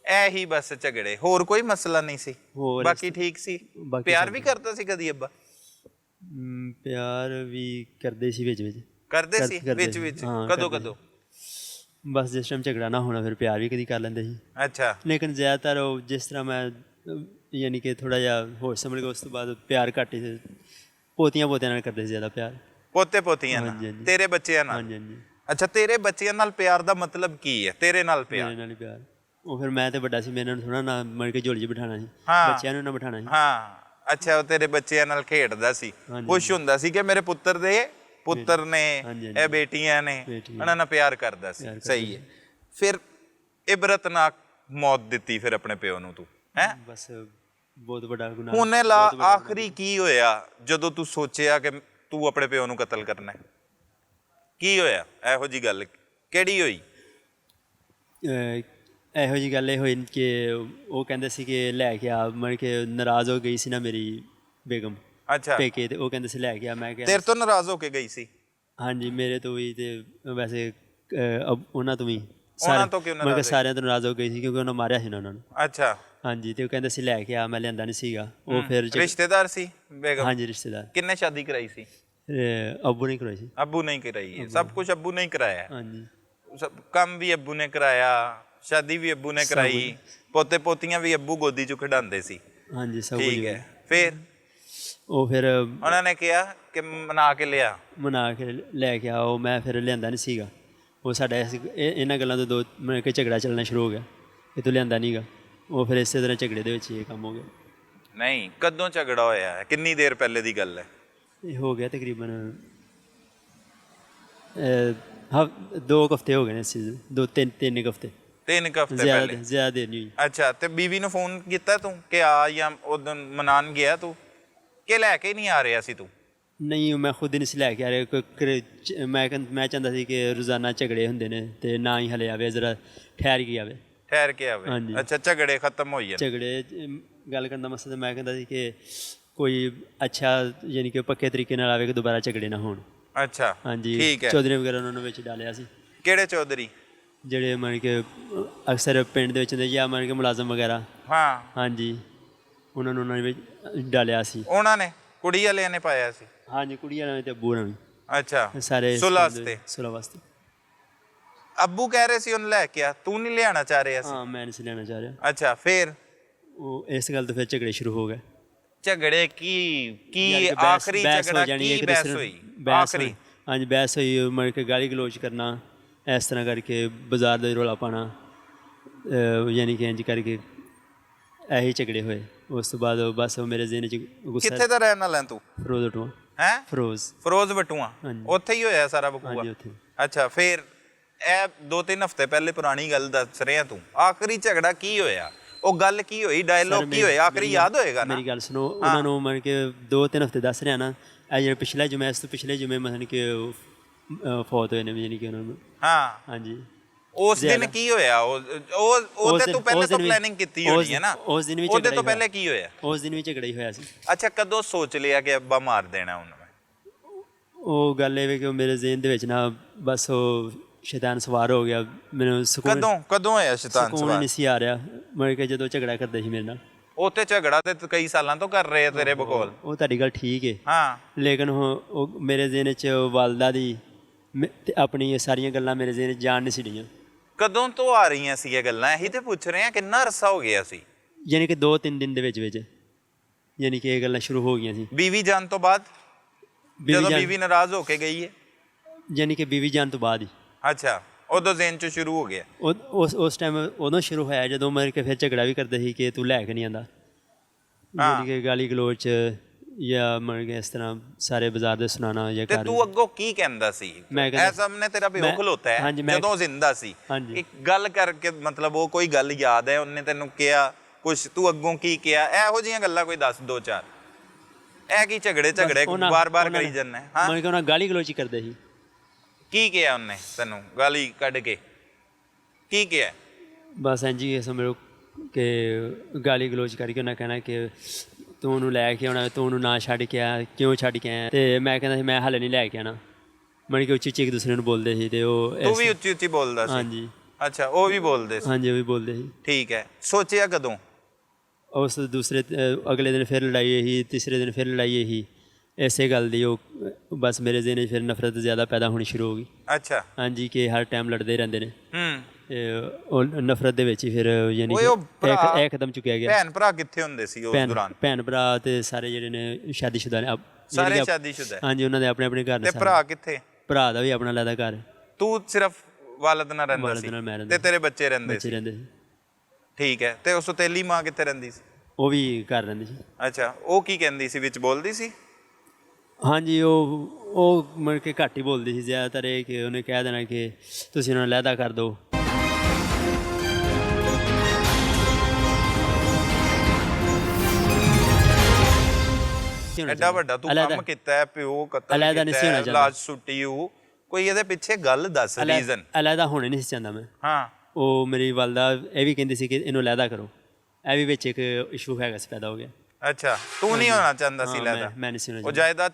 ਇਹੀ ਬਸ ਝਗੜੇ, ਹੋਰ ਕੋਈ ਮਸਲਾ ਨਹੀਂ ਸੀ? ਬਾਕੀ ਠੀਕ ਸੀ? ਪਿਆਰ ਵੀ ਕਰਦਾ ਸੀ ਕਦੀ ਅੱਬਾ? ਪਿਆਰ ਵੀ ਕਰਦੇ ਸੀ ਵਿੱਚ ਕਰਦੇ ਸੀ ਵਿੱਚ ਕਦੋਂ? ਬਸ ਜਿਸ ਟਾਈਮ ਝਗੜਾ ਨਾ ਹੋਣਾ ਫਿਰ ਪਿਆਰ ਵੀ ਕਦੀ ਕਰ ਲੈਂਦੇ ਸੀ। ਅੱਛਾ। ਲੇਕਿਨ ਜ਼ਿਆਦਾਤਰ ਉਹ ਜਿਸ ਤਰ੍ਹਾਂ ਮੈਂ ਯਾਨੀ ਕਿ ਥੋੜ੍ਹਾ ਜਿਹਾ ਹੋਸ਼ ਸੰਭਲ ਕੇ ਉਸ ਤੋਂ ਬਾਅਦ ਪਿਆਰ ਘੱਟ ਹੀ ਸੀ। ਪੋਤੀਆਂ ਨਾਲ ਕਰਦੇ ਸੀ ਜ਼ਿਆਦਾ ਪਿਆਰ। ਪੋਤਿਆਂ ਨਾਲ? ਤੇਰੇ ਬੱਚਿਆਂ ਨਾਲ? ਹਾਂਜੀ ਹਾਂਜੀ। ਅੱਛਾ, ਤੇਰੇ ਬੱਚਿਆਂ ਨਾਲ ਪਿਆਰ ਦਾ ਮਤਲਬ ਕੀ ਹੈ? ਤੇਰੇ ਨਾਲ ਪਿਆਰ? ਮੇਰੇ ਨਾਲ ਹੀ ਪਿਆਰ। ਉਹ ਫਿਰ ਮੈਂ ਤੇ ਵੱਡਾ ਸੀ, ਮੇਰੇ ਨਾਲ ਥੋੜ੍ਹਾ ਨਾ ਮੜ ਕੇ ਝੋਲੀ 'ਚ ਬਿਠਾਉਣਾ ਸੀ, ਬੱਚਿਆਂ ਨੂੰ ਨਾ ਬਿਠਾਉਣਾ ਸੀ। ਹਾਂ। ਅੱਛਾ, ਉਹ ਤੇਰੇ ਬੱਚਿਆਂ ਨਾਲ ਖੇਡਦਾ ਸੀ, ਖੁਸ਼ ਹੁੰਦਾ ਸੀ ਕਿ ਮੇਰੇ ਪੁੱਤਰ ਨੇ, ਇਹ ਬੇਟੀਆਂ ਨੇ, ਉਹਨਾਂ ਨਾਲ ਪਿਆਰ ਕਰਦਾ ਸੀ। ਸਹੀ ਹੈ। ਫਿਰ ਇਬਰਤਨਾਕ ਮੌਤ ਦਿੱਤੀ ਫਿਰ ਆਪਣੇ ਪਿਓ ਨੂੰ ਤੂੰ, ਹੈ? ਬਸ ਬਹੁਤ ਵੱਡਾ ਗੁਨਾਹ। ਹੁਣ ਆਖਰੀ ਕੀ ਹੋਇਆ ਜਦੋਂ ਤੂੰ ਸੋਚਿਆ ਕਿ ਤੂੰ ਆਪਣੇ ਪਿਓ ਨੂੰ ਕਤਲ ਕਰਨਾ? ਕੀ ਹੋਇਆ? ਇਹੋ ਜਿਹੀ ਗੱਲ ਕਿਹੜੀ ਹੋਈ? ਇਹੋ ਜਿਹੀ ਗੱਲ ਇਹ ਹੋਈ ਕਿ ਉਹ ਕਹਿੰਦੇ ਸੀ ਕਿ ਲੈ ਕੇ ਆ, ਮਤਲਬ ਕਿ ਨਾਰਾਜ਼ ਹੋ ਗਈ ਸੀ ਨਾ ਮੇਰੀ ਬੇਗਮ। ਅੱਛਾ। ਪੇਕੇ ਤੇ ਉਹ ਕਹਿੰਦੇ ਸੀ ਲੈ ਕੇ ਆ। ਮੈਂ ਕਿਹਾ ਤੇਰੇ ਤੋਂ ਨਾਰਾਜ਼ ਹੋ ਕੇ ਗਈ ਸੀ? ਹਾਂਜੀ, ਮੇਰੇ ਤੋਂ ਵੀ ਤੇ ਵੈਸੇ ਉਹਨਾਂ ਤੋਂ ਵੀ। ਉਹਨਾਂ ਤੋਂ ਕਿਉਂ ਨਾਰਾਜ਼? ਮੈਂ ਕਿਹਾ ਸਾਰਿਆਂ ਤੋਂ ਨਾਰਾਜ਼ ਹੋ ਗਈ ਸੀ ਕਿਉਂਕਿ ਉਹਨਾਂ ਮਾਰਿਆ ਸੀ ਉਹਨਾਂ ਨੂੰ। ਅੱਛਾ। ਹਾਂਜੀ। ਤੇ ਉਹ ਕਹਿੰਦੇ ਸੀ ਲੈ ਕੇ ਆ, ਮੈਂ ਲਿਆਂਦਾ ਨਹੀਂ ਸੀਗਾ। ਉਹ ਫਿਰ ਰਿਸ਼ਤੇਦਾਰ ਸੀ ਬੇਗਮ? ਹਾਂਜੀ, ਰਿਸ਼ਤੇਦਾਰ। ਕਿੰਨੇ ਸ਼ਾਦੀ ਕਰਾਈ ਸੀ? ਅੱਬੂ ਨੇ ਕਰਵਾਈ ਸੀ। ਅੱਬੂ ਨੇ ਕਰਾਈ? ਸਭ ਕੁਝ ਅੱਬੂ ਨੇ ਕਰਾਇਆ? ਹਾਂਜੀ। ਸਭ ਕੰਮ ਵੀ ਅੱਬੂ ਨੇ ਕਰਾਇਆ, ਸ਼ਾਦੀ ਵੀ ਅੱਬੂ ਨੇ ਕਰਾਈ, ਪੋਤੇ ਪੋਤੀਆਂ ਵੀ ਅੱਬੂ ਗੋਦੀ 'ਚ ਖਿਡਾਉਂਦੇ ਸੀ? ਹਾਂਜੀ, ਸਭ ਕੁਝ। ਠੀਕ ਹੈ। ਫਿਰ ਫਿਰ ਉਹਨਾਂ ਨੇ ਕਿਹਾ ਕਿ ਮਨਾ ਕੇ ਲੈ ਕੇ ਆਓ। ਮੈਂ ਫਿਰ ਲਿਆਂਦਾ ਨਹੀਂ ਸੀਗਾ। ਉਹ ਸਾਡਾ ਇਹਨਾਂ ਗੱਲਾਂ ਤੋਂ ਮਤਲਬ ਕਿ ਝਗੜਾ ਚੱਲਣਾ ਸ਼ੁਰੂ ਹੋ ਗਿਆ ਕਿ ਤੂੰ ਲਿਆਂਦਾ ਨਹੀਂ ਗਾ। ਉਹ ਫਿਰ ਇਸੇ ਤਰ੍ਹਾਂ ਝਗੜੇ ਦੇ ਵਿੱਚ ਇਹ ਕੰਮ ਹੋ ਗਿਆ। ਨਹੀਂ, ਕਦੋਂ ਝਗੜਾ ਹੋਇਆ? ਕਿੰਨੀ ਦੇਰ ਪਹਿਲੇ ਦੀ ਗੱਲ ਹੈ? ਇਹ ਹੋ ਗਿਆ ਤਕਰੀਬਨ 2 ਹਫ਼ਤੇ ਹੋ ਗਏ ਨੇ ਇਸ ਚੀਜ਼ ਨੂੰ, 3 ਹਫ਼ਤੇ, 3 ਹਫ਼ਤੇ ਪਹਿਲੇ। ਜ਼ਿਆਦਾ ਦੇਰ ਨਹੀਂ ਹੋਈ। ਅੱਛਾ, ਤੇ ਬੀਵੀ ਨੂੰ ਫੋਨ ਕੀਤਾ ਤੂੰ ਕਿ ਆ, ਜਾਂ ਉਦੋਂ ਮਨਾਨ ਗਿਆ ਤੂੰ ਕਿ ਲੈ ਕੇ ਨਹੀਂ ਆ ਰਿਹਾ ਸੀ ਤੂੰ? ਨਹੀਂ, ਮੈਂ ਖੁਦ ਹੀ ਨਹੀਂ ਸੀ ਲੈ ਕੇ ਆ ਰਿਹਾ। ਮੈਂ ਚਾਹੁੰਦਾ ਸੀ ਕਿ ਰੋਜ਼ਾਨਾ ਝਗੜੇ ਹੁੰਦੇ ਨੇ ਅਤੇ ਨਾ ਹੀ ਹਲੇ ਆਵੇ, ਜ਼ਰਾ ਠਹਿਰ ਕੇ ਆਵੇ। ਠਹਿਰ ਕੇ ਆਵੇ। ਹਾਂਜੀ। ਅੱਛਾ, ਝਗੜੇ ਖਤਮ ਹੋਈ ਜਾਣ। ਝਗੜੇ ਗੱਲ ਕਰਨ ਦਾ ਮਕਸਦ ਮੈਂ ਕਹਿੰਦਾ ਸੀ ਕਿ ਕੋਈ ਅੱਛਾ ਯਾਨੀ ਕਿ ਪੱਕੇ ਤਰੀਕੇ ਨਾਲ ਆਵੇ ਕਿ ਦੁਬਾਰਾ ਝਗੜੇ ਨਾ ਹੋਣ। ਅੱਛਾ, ਹਾਂਜੀ, ਠੀਕ ਹੈ। ਚੌਧਰੀ ਵਗੈਰਾ ਉਹਨਾਂ ਨੂੰ ਵਿੱਚ ਡਾਲਿਆ ਸੀ, ਕਿਹੜੇ ਚੌਧਰੀ? ਜਿਹੜੇ ਮਤਲਬ ਕਿ ਅਕਸਰ ਪਿੰਡ ਦੇ ਵਿੱਚ ਹੁੰਦੇ ਜਾਂ ਮਤਲਬ ਕਿ ਮੁਲਾਜ਼ਮ ਵਗੈਰਾ। ਹਾਂ, ਹਾਂਜੀ, ਉਹਨਾਂ ਨੂੰ ਉਹਨਾਂ ਨੇ ਵਿੱਚ ਡਾਲਿਆ ਸੀ। ਉਹਨਾਂ ਨੇ, ਕੁੜੀ ਵਾਲਿਆਂ ਨੇ ਪਾਇਆ ਸੀ? ਹਾਂਜੀ, ਕੁੜੀਆਂ ਨਾਲ ਤੇ ਅੱਬੂ ਨਾਲ ਵੀ, ਅੱਛਾ, ਸਾਰੇ ਸੁਲ੍ਹਾ ਵਾਸਤੇ। ਸੁਲ੍ਹਾ ਵਾਸਤੇ। ਅੱਬੂ ਕਹਿ ਰਹੇ ਸੀ ਉਹਨੂੰ ਲੈ ਕੇ ਆ, ਤੂੰ ਨਹੀਂ ਲਿਆਣਾ ਚਾਹ ਰਿਹਾ ਸੀ? ਹਾਂ, ਮੈਂ ਨਹੀਂ ਸੀ ਲੈਣਾ ਚਾਹ ਰਿਹਾ। ਅੱਛਾ, ਫਿਰ ਉਹ ਇਸ ਗੱਲ ਤੋਂ ਫਿਰ ਝਗੜੇ ਸ਼ੁਰੂ ਹੋ ਗਏ। ਝਗੜੇ ਕੀ ਆਖਰੀ ਝਗੜਾ ਕੀ ਬਹਿਸ ਹੋਈ? ਆਖਰੀ ਹਾਂਜੀ, ਬਹਿਸ ਹੋਈ, ਮਤਲਬ ਕਿ ਗਾਲੀ ਗਲੋਚ ਕਰਨਾ, ਇਸ ਤਰ੍ਹਾਂ ਕਰਕੇ ਬਾਜ਼ਾਰ ਦਾ ਰੌਲਾ ਪਾਉਣਾ, ਯਾਨੀ ਕਿ ਇੰਝ ਕਰਕੇ ਇਹੀ ਝਗੜੇ ਹੋਏ। ਉਸ ਤੋਂ ਬਾਅਦ ਬਸ ਮੇਰੇ ਜ਼ਿਹਨ 'ਚ ਗੁੱਸਾ। ਕਿੱਥੇ ਦਾ ਰਹਿਣ ਵਾਲਾ ਤੂੰ? ਫਿਰੋਜ਼ ਬਟੂਆ। ਹੈ? ਫਿਰੋਜ਼ ਬਟੂਆ। ਹਾਂਜੀ। ਉੱਥੇ ਹੀ ਹੋਇਆ ਸਾਰਾ ਬਕੂਆ? ਹਾਂਜੀ, ਉੱਥੇ। ਅੱਛਾ, ਫਿਰ ਇਹ 2-3 ਹਫ਼ਤੇ ਪਹਿਲੇ ਪੁਰਾਣੀ ਗੱਲ ਦੱਸ ਰਿਹਾ ਤੂੰ, ਆਖਰੀ ਝਗੜਾ ਕੀ ਹੋਇਆ? ਉਹ ਗੱਲ ਕੀ ਹੋਈ? ਡਾਇਲੋਗ ਕੀ ਹੋਇਆ ਆਖਰੀ? ਯਾਦ ਹੋਏਗਾ ਨਾ? ਮੇਰੀ ਗੱਲ ਸੁਣੋ, ਉਹਨਾਂ ਨੂੰ ਮਤਲਬ ਕਿ 2-3 ਹਫ਼ਤੇ ਦੱਸ ਰਿਹਾ ਨਾ। ਇਹ ਜਿਹੜੇ ਪਿਛਲੇ ਜੁਮੇ, ਇਸ ਤੋਂ ਪਿਛਲੇ ਜੁਮੇ ਮਤਲਬ ਕਿ ਫੌਤ ਹੋਏ ਨੇ, ਯਾਨੀ ਕਿ ਉਹਨਾਂ ਨੂੰ। ਹਾਂ, ਹਾਂਜੀ। ਉਸ ਦਿਨ ਕੀ ਹੋਇਆ? ਉਹਦੇ ਤੋਂ ਪਹਿਲੇ ਤਾਂ ਪਲੈਨਿੰਗ ਕੀਤੀ ਹੋਣੀ ਹੈ ਨਾ? ਉਸ ਦਿਨ ਵੀ ਉਹਦੇ ਤੋਂ ਪਹਿਲੇ ਕੀ ਹੋਇਆ? ਉਸ ਦਿਨ ਵੀ ਝਗੜਾ ਹੀ ਹੋਇਆ ਸੀ। ਅੱਛਾ, ਕਦੋਂ ਸੋਚ ਲਿਆ ਕਿ ਅੱਬਾ ਮਾਰ ਦੇਣਾ ਉਹਨੂੰ? ਉਹ ਗੱਲ ਇਹ ਵੀ ਕਿ ਮੇਰੇ ਜ਼ਿਹਨ ਦੇ ਵਿੱਚ ਨਾ ਬਸ ਉਹ ਸ਼ੈਤਾਨ ਸਵਾਰ ਹੋ ਗਿਆ। ਮੈਨੂੰ ਸਕੂਨ ਕਦੋਂ ਹੋਇਆ ਸ਼ੈਤਾਨ ਸਵਾਰ? ਨਹੀਂ ਸੀ ਆ ਰਿਹਾ, ਮਤਲਬ ਕਿ ਜਦੋਂ ਝਗੜਾ ਕਰਦੇ ਸੀ ਮੇਰੇ ਨਾਲ। ਉਹ ਤੇ ਝਗੜਾ ਤੇ ਕਈ ਸਾਲਾਂ ਤੋਂ ਕਰ ਰਹੇ ਆ ਤੇਰੇ ਬਕੌਲ। ਉਹ ਤੁਹਾਡੀ ਗੱਲ ਠੀਕ ਹੈ, ਹਾਂ, ਲੇਕਿਨ ਉਹ ਮੇਰੇ ਜ਼ਿਹਨ 'ਚ ਵਾਲਦਾ ਦੀ ਤੇ ਆਪਣੀ ਇਹ ਸਾਰੀਆਂ ਗੱਲਾਂ ਮੇਰੇ ਜ਼ਿਹਨ 'ਚ ਜਾਣ ਨਹੀਂ ਸੀ ਰਹੀਆਂ। ਕਦੋਂ ਤੋਂ ਆ ਰਹੀਆਂ ਸੀ ਇਹ ਗੱਲਾਂ? ਇਹੀ ਤੇ ਪੁੱਛ ਰਹੇ ਆ, ਕਿੰਨਾ ਅਰਸਾ ਹੋ ਗਿਆ ਸੀ? ਯਾਨੀ ਕਿ 2-3 ਦਿਨ ਦੇ ਵਿੱਚ ਯਾਨੀ ਕਿ ਇਹ ਗੱਲਾਂ ਸ਼ੁਰੂ ਹੋ ਗਈਆਂ ਸੀ। ਬੀਵੀ ਜਾਣ ਤੋਂ ਬਾਅਦ? ਜਦੋਂ ਬੀਵੀ ਨਾਰਾਜ਼ ਹੋ ਕੇ ਗਈ ਹੈ? ਯਾਨੀ ਕਿ ਬੀਵੀ ਜਾਣ ਤੋਂ ਬਾਅਦ ਹੀ। ਅੱਛਾ, ਉਦੋਂ ਜ਼ਿਹਨ 'ਚ ਸ਼ੁਰੂ ਹੋ ਗਿਆ? ਉਸ ਟਾਈਮ ਉਦੋਂ ਸ਼ੁਰੂ ਹੋਇਆ ਜਦੋਂ ਮਤਲਬ ਕਿ ਫਿਰ ਝਗੜਾ ਵੀ ਕਰਦੇ ਸੀ ਕਿ ਤੂੰ ਲੈ ਕੇ ਨਹੀਂ ਆਉਂਦਾ, ਯਾਨੀ ਕਿ ਗਾਲੀ ਗਲੋਚ ਜਾਂ ਮਤਲਬ ਕਿ ਇਸ ਤਰ੍ਹਾਂ ਸਾਰੇ ਬਾਜ਼ਾਰ ਦੇ ਸੁਣਾਉਣਾ। ਜਾਂ ਤੇ ਤੂੰ ਅੱਗੋਂ ਕੀ ਕਹਿੰਦਾ ਸੀ? ਮੈਂ ਕਹਿੰਦਾ, ਇਹ ਸਾਹਮਣੇ ਤੇਰਾ ਪਿਓ ਖਲੋਤਾ ਹੈ ਜਦੋਂ ਜ਼ਿੰਦਾ ਸੀ, ਇੱਕ ਗੱਲ ਕਰਕੇ, ਮਤਲਬ ਉਹ ਕੋਈ ਗੱਲ ਯਾਦ ਹੈ ਉਹਨੇ ਤੈਨੂੰ ਕਿਹਾ ਕੁਛ, ਤੂੰ ਅੱਗੋਂ ਕੀ ਕਿਹਾ? ਇਹੋ ਜਿਹੀਆਂ ਗੱਲਾਂ ਕੋਈ ਦੱਸ 2-4। ਇਹ ਕੀ ਝਗੜੇ ਬਾਰ-ਬਾਰ ਕਰੀ ਜਾਂਦਾ? ਹਾਂ, ਮਤਲਬ ਕਿ ਉਹਨਾਂ ਗਾਲੀ ਗਲੋਚ ਹੀ ਕਰਦੇ ਸੀ। ਕੀ ਕਿਹਾ ਉਹਨੇ ਤੈਨੂੰ ਗਾਲੀ ਕੱਢ ਕੇ? ਕੀ ਕਿਹਾ? ਬਸ ਇੰਝ ਹੀ ਸਮਝੋ ਕਿ ਗਾਲੀ ਗਲੋਚ ਕਰਕੇ ਉਹਨਾਂ ਕਹਿਣਾ ਕਿ ਤੂੰ ਉਹਨੂੰ ਲੈ ਕੇ ਆਉਣਾ, ਤੂੰ ਉਹਨੂੰ ਨਾ ਛੱਡ ਕੇ ਆ, ਕਿਉਂ ਛੱਡ ਕੇ ਆਇਆ? ਤੇ ਮੈਂ ਕਹਿੰਦਾ ਸੀ ਮੈਂ ਹਾਲੇ ਨਹੀਂ ਲੈ ਕੇ ਆਉਣਾ। ਮਤਲਬ ਕਿ ਉੱਚੀ ਉੱਚੀ ਇੱਕ ਦੂਸਰੇ ਨੂੰ ਬੋਲਦੇ ਸੀ। ਤੇ ਉਹ ਤੂੰ ਵੀ ਉੱਚੀ ਉੱਚੀ ਬੋਲਦਾ ਸੀ? ਹਾਂਜੀ। ਅੱਛਾ, ਉਹ ਵੀ ਬੋਲਦੇ ਸੀ? ਹਾਂਜੀ, ਉਹ ਵੀ ਬੋਲਦੇ ਸੀ। ਠੀਕ ਹੈ। ਸੋਚਿਆ ਕਦੋਂ? ਉਸ ਅਗਲੇ ਦਿਨ ਫਿਰ ਲੜਾਈ ਇਹੀ, ਤੀਸਰੇ ਦਿਨ ਫਿਰ ਲੜਾਈ ਇਹੀ, ਇਸੇ ਗੱਲ ਦੀ। ਉਹ ਬਸ ਮੇਰੇ ਜ਼ਿਹਨ 'ਚ ਫਿਰ ਨਫ਼ਰਤ ਜ਼ਿਆਦਾ ਪੈਦਾ ਹੋਣੀ ਸ਼ੁਰੂ ਹੋ ਗਈ। ਅੱਛਾ। ਹਾਂਜੀ, ਕਿ ਹਰ ਟਾਈਮ ਲੜਦੇ ਰਹਿੰਦੇ ਨੇ। ਹੂੰ। ਉਹ ਨਫ਼ਰਤ ਦੇ ਵਿੱਚ ਹੀ ਫਿਰ ਯਾਨੀ ਕਿ ਇਹ ਕਦਮ ਚੁੱਕਿਆ ਗਿਆ। ਭੈਣ ਭਰਾ ਕਿੱਥੇ ਹੁੰਦੇ ਸੀ ਉਸ ਦੌਰਾਨ? ਭੈਣ ਭਰਾ ਤੇ ਸਾਰੇ ਜਿਹੜੇ ਨੇ ਸ਼ਾਦੀशुदा ਨੇ। ਸਾਰੇ ਸ਼ਾਦੀशुदा? ਹਾਂਜੀ, ਉਹਨਾਂ ਦੇ ਆਪਣੇ ਆਪਣੇ ਘਰ ਨੇ। ਤੇ ਭਰਾ ਕਿੱਥੇ? ਭਰਾ ਦਾ ਵੀ ਆਪਣਾ ਅਲੱਗਾ ਘਰ। ਤੂੰ ਸਿਰਫ ਵਾਲਦ ਨਾਲ ਰਹਿੰਦਾ ਸੀ? ਤੇ ਤੇਰੇ ਬੱਚੇ ਰਹਿੰਦੇ ਸੀ? ਠੀਕ ਹੈ। ਤੇ ਉਹ ਸੌਤੇਲੀ ਮਾਂ ਕਿੱਥੇ ਰਹਿੰਦੀ ਸੀ? ਉਹ ਵੀ ਘਰ ਰਹਿੰਦੀ ਸੀ। ਅੱਛਾ, ਉਹ ਕੀ ਕਹਿੰਦੀ ਸੀ? ਵਿੱਚ ਬੋਲਦੀ ਸੀ? ਹਾਂਜੀ, ਉਹ ਮਤਲਬ ਕਿ ਘੱਟ ਹੀ ਬੋਲਦੀ ਸੀ। ਜ਼ਿਆਦਾਤਰ ਇਹ ਕਿ ਉਹਨੇ ਕਹਿ ਦੇਣਾ ਕਿ ਤੁਸੀਂ ਉਹਨਾਂ ਨੂੰ ਅਲੱਗਾ ਕਰ ਦਿਓ। ਐਡਾ ਵੱਡਾ ਤੂੰ ਕੰਮ ਕੀਤਾ, ਪਿਓ ਕਤਲ ਕੀਤਾ, ਲਾਸ਼ ਸੁੱਟੀ, ਕੋਈ ਇਹਦੇ ਪਿੱਛੇ ਗੱਲ ਦੱਸ, ਰੀਜ਼ਨ। ਅਲੱਗਾ ਹੋਣੇ ਨਹੀਂ ਸੀ ਚਾਹੁੰਦਾ ਮੈਂ। ਹਾਂ। ਉਹ ਮੇਰੀ ਵਾਲਦਾ ਇਹ ਵੀ ਕਹਿੰਦੀ ਸੀ ਕਿ ਇਹਨੂੰ ਅਲੱਗਾ ਕਰੋ। ਇਹ ਵੀ ਵਿੱਚ ਇੱਕ ਇਸ਼ੂ ਹੈਗਾ ਸੀ, ਪੈਦਾ ਹੋ ਗਿਆ। ਅੱਛਾ, ਤੂੰ ਨਹੀਂ ਹੋਣਾ ਚਾਹੁੰਦਾ ਸੀ ਅਲੱਗਾ? ਮੈਂ ਨਹੀਂ ਸੀ ਹੋਣਾ ਚਾਹੁੰਦਾ। ਉਹ ਜਾਇਦਾਦ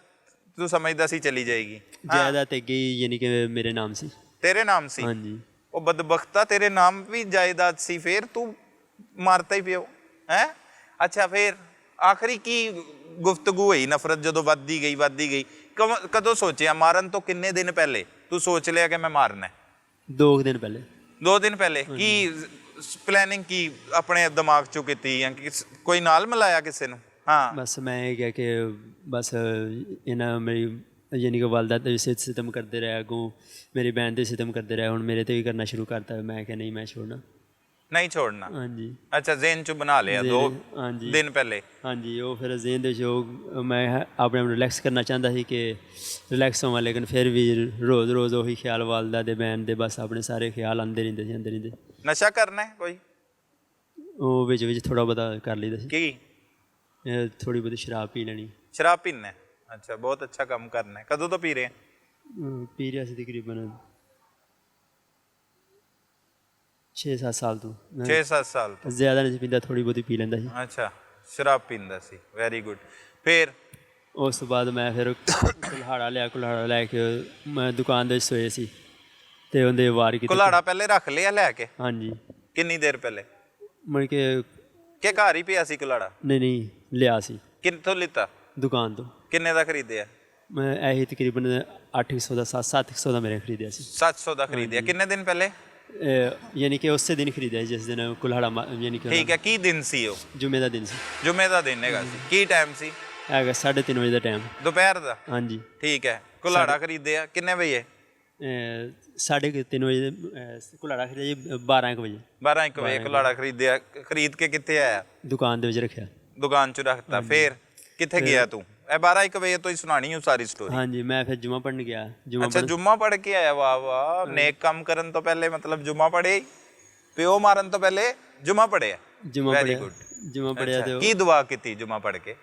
ਤੂੰ ਸਮਝਦਾ ਸੀ ਚਲੀ ਜਾਏਗੀ? ਜਾਇਦਾਦ ਤੇ ਗਈ, ਯਾਨੀ ਕਿ ਮੇਰੇ ਨਾਮ ਸੀ। ਤੇਰੇ ਨਾਮ ਸੀ? ਹਾਂਜੀ। ਉਹ ਬਦਬਖਤਾ, ਤੇਰੇ ਨਾਮ ਵੀ ਜਾਇਦਾਦ ਸੀ, ਫਿਰ ਤੂੰ ਮਾਰਤਾ ਹੀ ਪਿਓ ਹੈ? ਅੱਛਾ, ਫਿਰ ਆਖਰੀ ਕੀ ਗੁਫ਼ਤਗੂ ਹੋਈ? ਨਫ਼ਰਤ ਜਦੋਂ ਵੱਧਦੀ ਗਈ ਕਦੋਂ ਸੋਚਿਆ ਮਾਰਨ ਤੋਂ ਕਿੰਨੇ ਦਿਨ ਪਹਿਲੇ ਤੂੰ ਸੋਚ ਲਿਆ ਕਿ ਮੈਂ ਮਾਰਨਾ? 2 ਦਿਨ ਪਹਿਲੇ। 2 ਦਿਨ ਪਹਿਲੇ? ਕੀ ਪਲੈਨਿੰਗ ਕੀ ਆਪਣੇ ਦਿਮਾਗ ਚੋਂ ਕੀਤੀ, ਜਾਂ ਕੋਈ ਨਾਲ ਮਿਲਾਇਆ ਕਿਸੇ ਨੂੰ? ਹਾਂ, ਬਸ ਮੈਂ ਇਹ ਕਿਹਾ ਕਿ ਬਸ ਇਹਨਾਂ ਮੇਰੀ ਯਾਨੀ ਕਿ ਵਾਲਦਾ ਤੇ ਸਿਤਮ ਕਰਦੇ ਰਹੇ, ਅੱਗੋਂ ਮੇਰੀ ਭੈਣ 'ਤੇ ਸਿਤਮ ਕਰਦੇ ਰਹੇ, ਹੁਣ ਮੇਰੇ 'ਤੇ ਵੀ ਕਰਨਾ ਸ਼ੁਰੂ ਕਰਤਾ। ਮੈਂ ਕਿਹਾ ਨਹੀਂ, ਮੈਂ ਛੋੜਨਾ। ਨਹੀਂ ਛੋੜਨਾ। ਹਾਂਜੀ ਅੱਛਾ, ਜ਼ੇਨ ਚ ਬਣਾ ਲਿਆ 2 ਹਾਂਜੀ ਦਿਨ ਪਹਿਲੇ। ਹਾਂਜੀ ਉਹ ਫਿਰ ਜ਼ੇਨ ਦੇ ਜੋ ਮੈਂ ਆਪਣੇ ਆਪ ਨੂੰ ਰਿਲੈਕਸ ਕਰਨਾ ਚਾਹੁੰਦਾ ਸੀ ਕਿ ਰਿਲੈਕਸ ਹੋਵਾਂ, ਲੇਕਿਨ ਫਿਰ ਵੀ ਰੋਜ਼ ਉਹੀ ਖਿਆਲ ਵਾਲਦਾ ਦੇ ਬੈਨ ਦੇ, ਬਸ ਆਪਣੇ ਸਾਰੇ ਖਿਆਲ ਆਉਂਦੇ ਰਹਿੰਦੇ। ਨਸ਼ਾ ਕਰਨਾ ਹੈ ਕੋਈ? ਉਹ ਵਿੱਚ ਥੋੜ੍ਹਾ ਬਹੁਤਾ ਕਰ ਲਈਦਾ ਸੀ, ਕੀ? ਥੋੜ੍ਹੀ ਬਹੁਤੀ ਸ਼ਰਾਬ ਪੀ ਲੈਣੀ। ਸ਼ਰਾਬ ਪੀਣਾ ਹੈ? ਅੱਛਾ, ਬਹੁਤ ਅੱਛਾ ਕੰਮ ਕਰਨਾ ਹੈ। ਕਦੋਂ ਤੋਂ ਪੀ ਰਹੇ? ਪੀ ਰਿਹਾ ਸੀ ਤਕਰੀਬਨ 6-7 ਸਾਲ ਤੋਂ। 6-7 ਸਾਲ ਤੋਂ? ਜ਼ਿਆਦਾ ਨਹੀਂ ਸੀ ਪੀਂਦਾ, ਥੋੜ੍ਹੀ ਬਹੁਤੀ ਪੀ ਲੈਂਦਾ ਸੀ। ਅੱਛਾ, ਸ਼ਰਾਬ ਪੀਂਦਾ ਸੀ, ਵੈਰੀ ਗੁੱਡ। ਫਿਰ ਉਸ ਤੋਂ ਬਾਅਦ ਮੈਂ ਫਿਰ ਕੁल्हाड़ा ਲੈ ਕੇ ਮੈਂ ਦੁਕਾਨ ਦੇ ਵਿੱਚ ਸੋਏ ਸੀ ਅਤੇ ਉਹਦੇ ਵਾਰ ਕੀਤੀ। ਕੁल्हाड़ा ਪਹਿਲੇ ਰੱਖ ਲਿਆ ਲੈ ਕੇ? ਹਾਂਜੀ। ਕਿੰਨੀ ਦੇਰ ਪਹਿਲੇ? ਮੁੜ ਕੇ ਕਿ ਘਰ ਹੀ ਪਿਆ ਸੀ ਕੁल्हाड़ा? ਨਹੀਂ ਲਿਆ ਸੀ ਕਿੱਥੋਂ ਲਿੱਤਾ? ਦੁਕਾਨ ਤੋਂ। ਕਿੰਨੇ ਦਾ ਖਰੀਦਿਆ? ਮੈਂ ਇਹੀ ਤਕਰੀਬਨ 800 ਦਾ 700 ਦਾ ਮੇਰੇ ਖਰੀਦਿਆ ਸੀ। 700 ਦਾ ਖਰੀਦਿਆ। ਕਿੰਨੇ ਦਿਨ ਪਹਿਲੇ? ਯਾਨੀ ਕਿ ਉਸੇ ਦਿਨ ਖਰੀਦਿਆ ਜਿਸ ਦਿਨ ਕੁल्हाड़ा ਯਾਨੀ ਕਿ ਠੀਕ ਹੈ। ਕੀ ਦਿਨ ਸੀ ਉਹ? ਜੁਮੇ ਦਾ ਦਿਨ ਸੀ। ਜੁਮੇ ਦਾ ਦਿਨ ਹੈਗਾ ਸੀ। ਕੀ ਟਾਈਮ ਸੀ? ਹੈਗਾ 3:30 ਵਜੇ ਦਾ ਟਾਈਮ, ਦੁਪਹਿਰ ਦਾ? ਹਾਂਜੀ। ਠੀਕ ਹੈ। ਕੁल्हाड़ा ਖਰੀਦਿਆ ਕਿੰਨੇ ਵਜੇ? 3:30 ਵਜੇ ਕੁल्हाड़ा ਖਰੀਦਿਆ ਜੀ 12 ਵਜੇ। 12-1 ਵਜੇ ਕੁल्हाड़ा ਖਰੀਦਿਆ। ਖਰੀਦ ਕੇ ਕਿੱਥੇ ਆਇਆ? ਦੁਕਾਨ ਦੇ ਵਿੱਚ ਰੱਖਿਆ। ਦੁਕਾਨ 'ਚ ਰੱਖਤਾ। ਫਿਰ ਕਿੱਥੇ ਗਿਆ ਤੂੰ? ਇਹ 12-1 ਵਜੇ ਤੋਂ ਹੀ ਸੁਣਾਣੀ ਉਹ ਸਾਰੀ ਸਟੋਰੀ। ਹਾਂਜੀ, ਮੈਂ ਫਿਰ ਜੁਮਾ ਪੜ੍ਹਨ ਗਿਆ। ਅੱਛਾ, ਜੁਮਾ ਪੜ੍ਹ ਕੇ ਆਇਆ। ਵਾਹ ਵਾਹ। ਨੇਕ ਕੰਮ ਕਰਨ ਤੋਂ ਪਹਿਲੇ ਮਤਲਬ ਜੁਮਾ ਪੜ੍ਹੇ, ਪਿਓ ਮਾਰਨ ਤੋਂ ਪਹਿਲੇ ਜੁਮਾ ਪੜ੍ਹਿਆ। Very good. ਜੁਮਾ ਪੜ੍ਹਿਆ ਤੇ ਕੀ ਦੁਆ ਕੀਤੀ ਜੁਮਾ ਪੜ੍ਹ ਕੇ?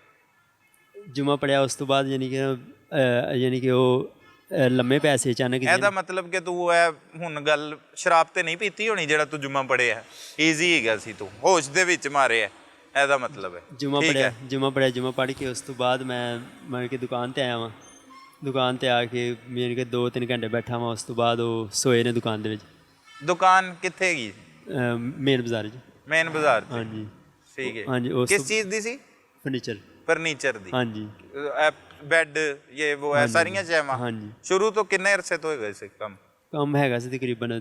ਜੁਮਾ ਪੜ੍ਹਿਆ ਉਸ ਤੋਂ ਬਾਅਦ ਯਾਨੀ ਕਿ ਉਹ ਲੰਮੇ ਪੈ ਸੀ ਅਚਾਨਕ। ਇਹਦਾ ਮਤਲਬ ਕਿ ਤੂੰ ਇਹ ਹੁਣ ਗੱਲ ਸ਼ਰਾਬ ਤੇ ਨਹੀਂ ਪੀਤੀ ਹੋਣੀ ਜਿਹੜਾ ਤੂੰ ਜੁਮਾ ਪੜ੍ਹਿਆ? ਈਜ਼ੀ ਹੈਗਾ ਸੀ, ਤੂੰ ਹੋਸ਼ ਦੇ ਵਿੱਚ ਮਾਰਿਆ, ਇਹਦਾ ਮਤਲਬ ਹੈ। ਜੁਮਾ ਪੜ੍ਹ ਕੇ ਉਸ ਤੋਂ ਬਾਅਦ ਮੈਂ ਕਿ ਦੁਕਾਨ ਤੇ ਆਇਆ ਵਾਂ। ਦੁਕਾਨ ਤੇ ਆ ਕੇ ਯਾਨੀ ਕਿ 2-3 ਘੰਟੇ ਬੈਠਾ ਵਾਂ। ਉਸ ਤੋਂ ਬਾਅਦ ਉਹ ਸੋਏ ਨੇ ਦੁਕਾਨ ਦੇ ਵਿੱਚ। ਦੁਕਾਨ ਕਿੱਥੇ ਹੈਗੀ? ਮੇਨ ਬਾਜ਼ਾਰ 'ਚ। ਮੇਨ ਬਾਜ਼ਾਰ 'ਚ? ਹਾਂਜੀ ਠੀਕ ਹੈ। ਹਾਂਜੀ। ਕਿਸ ਚੀਜ਼ ਦੀ ਸੀ? ਫਰਨੀਚਰ ਦੀ? ਹਾਂਜੀ। ਬੈੱਡ ਇਹ ਉਹ ਹੈ ਸਾਰੀਆਂ ਚੀਜ਼ਾਂ? ਹਾਂਜੀ। ਸ਼ੁਰੂ ਤੋਂ ਕਿੰਨੇ ਅਰਸੇ ਤੋਂ ਹੈਗਾ ਸੀ ਕੰਮ ਹੈਗਾ ਸੀ ਤਕਰੀਬਨ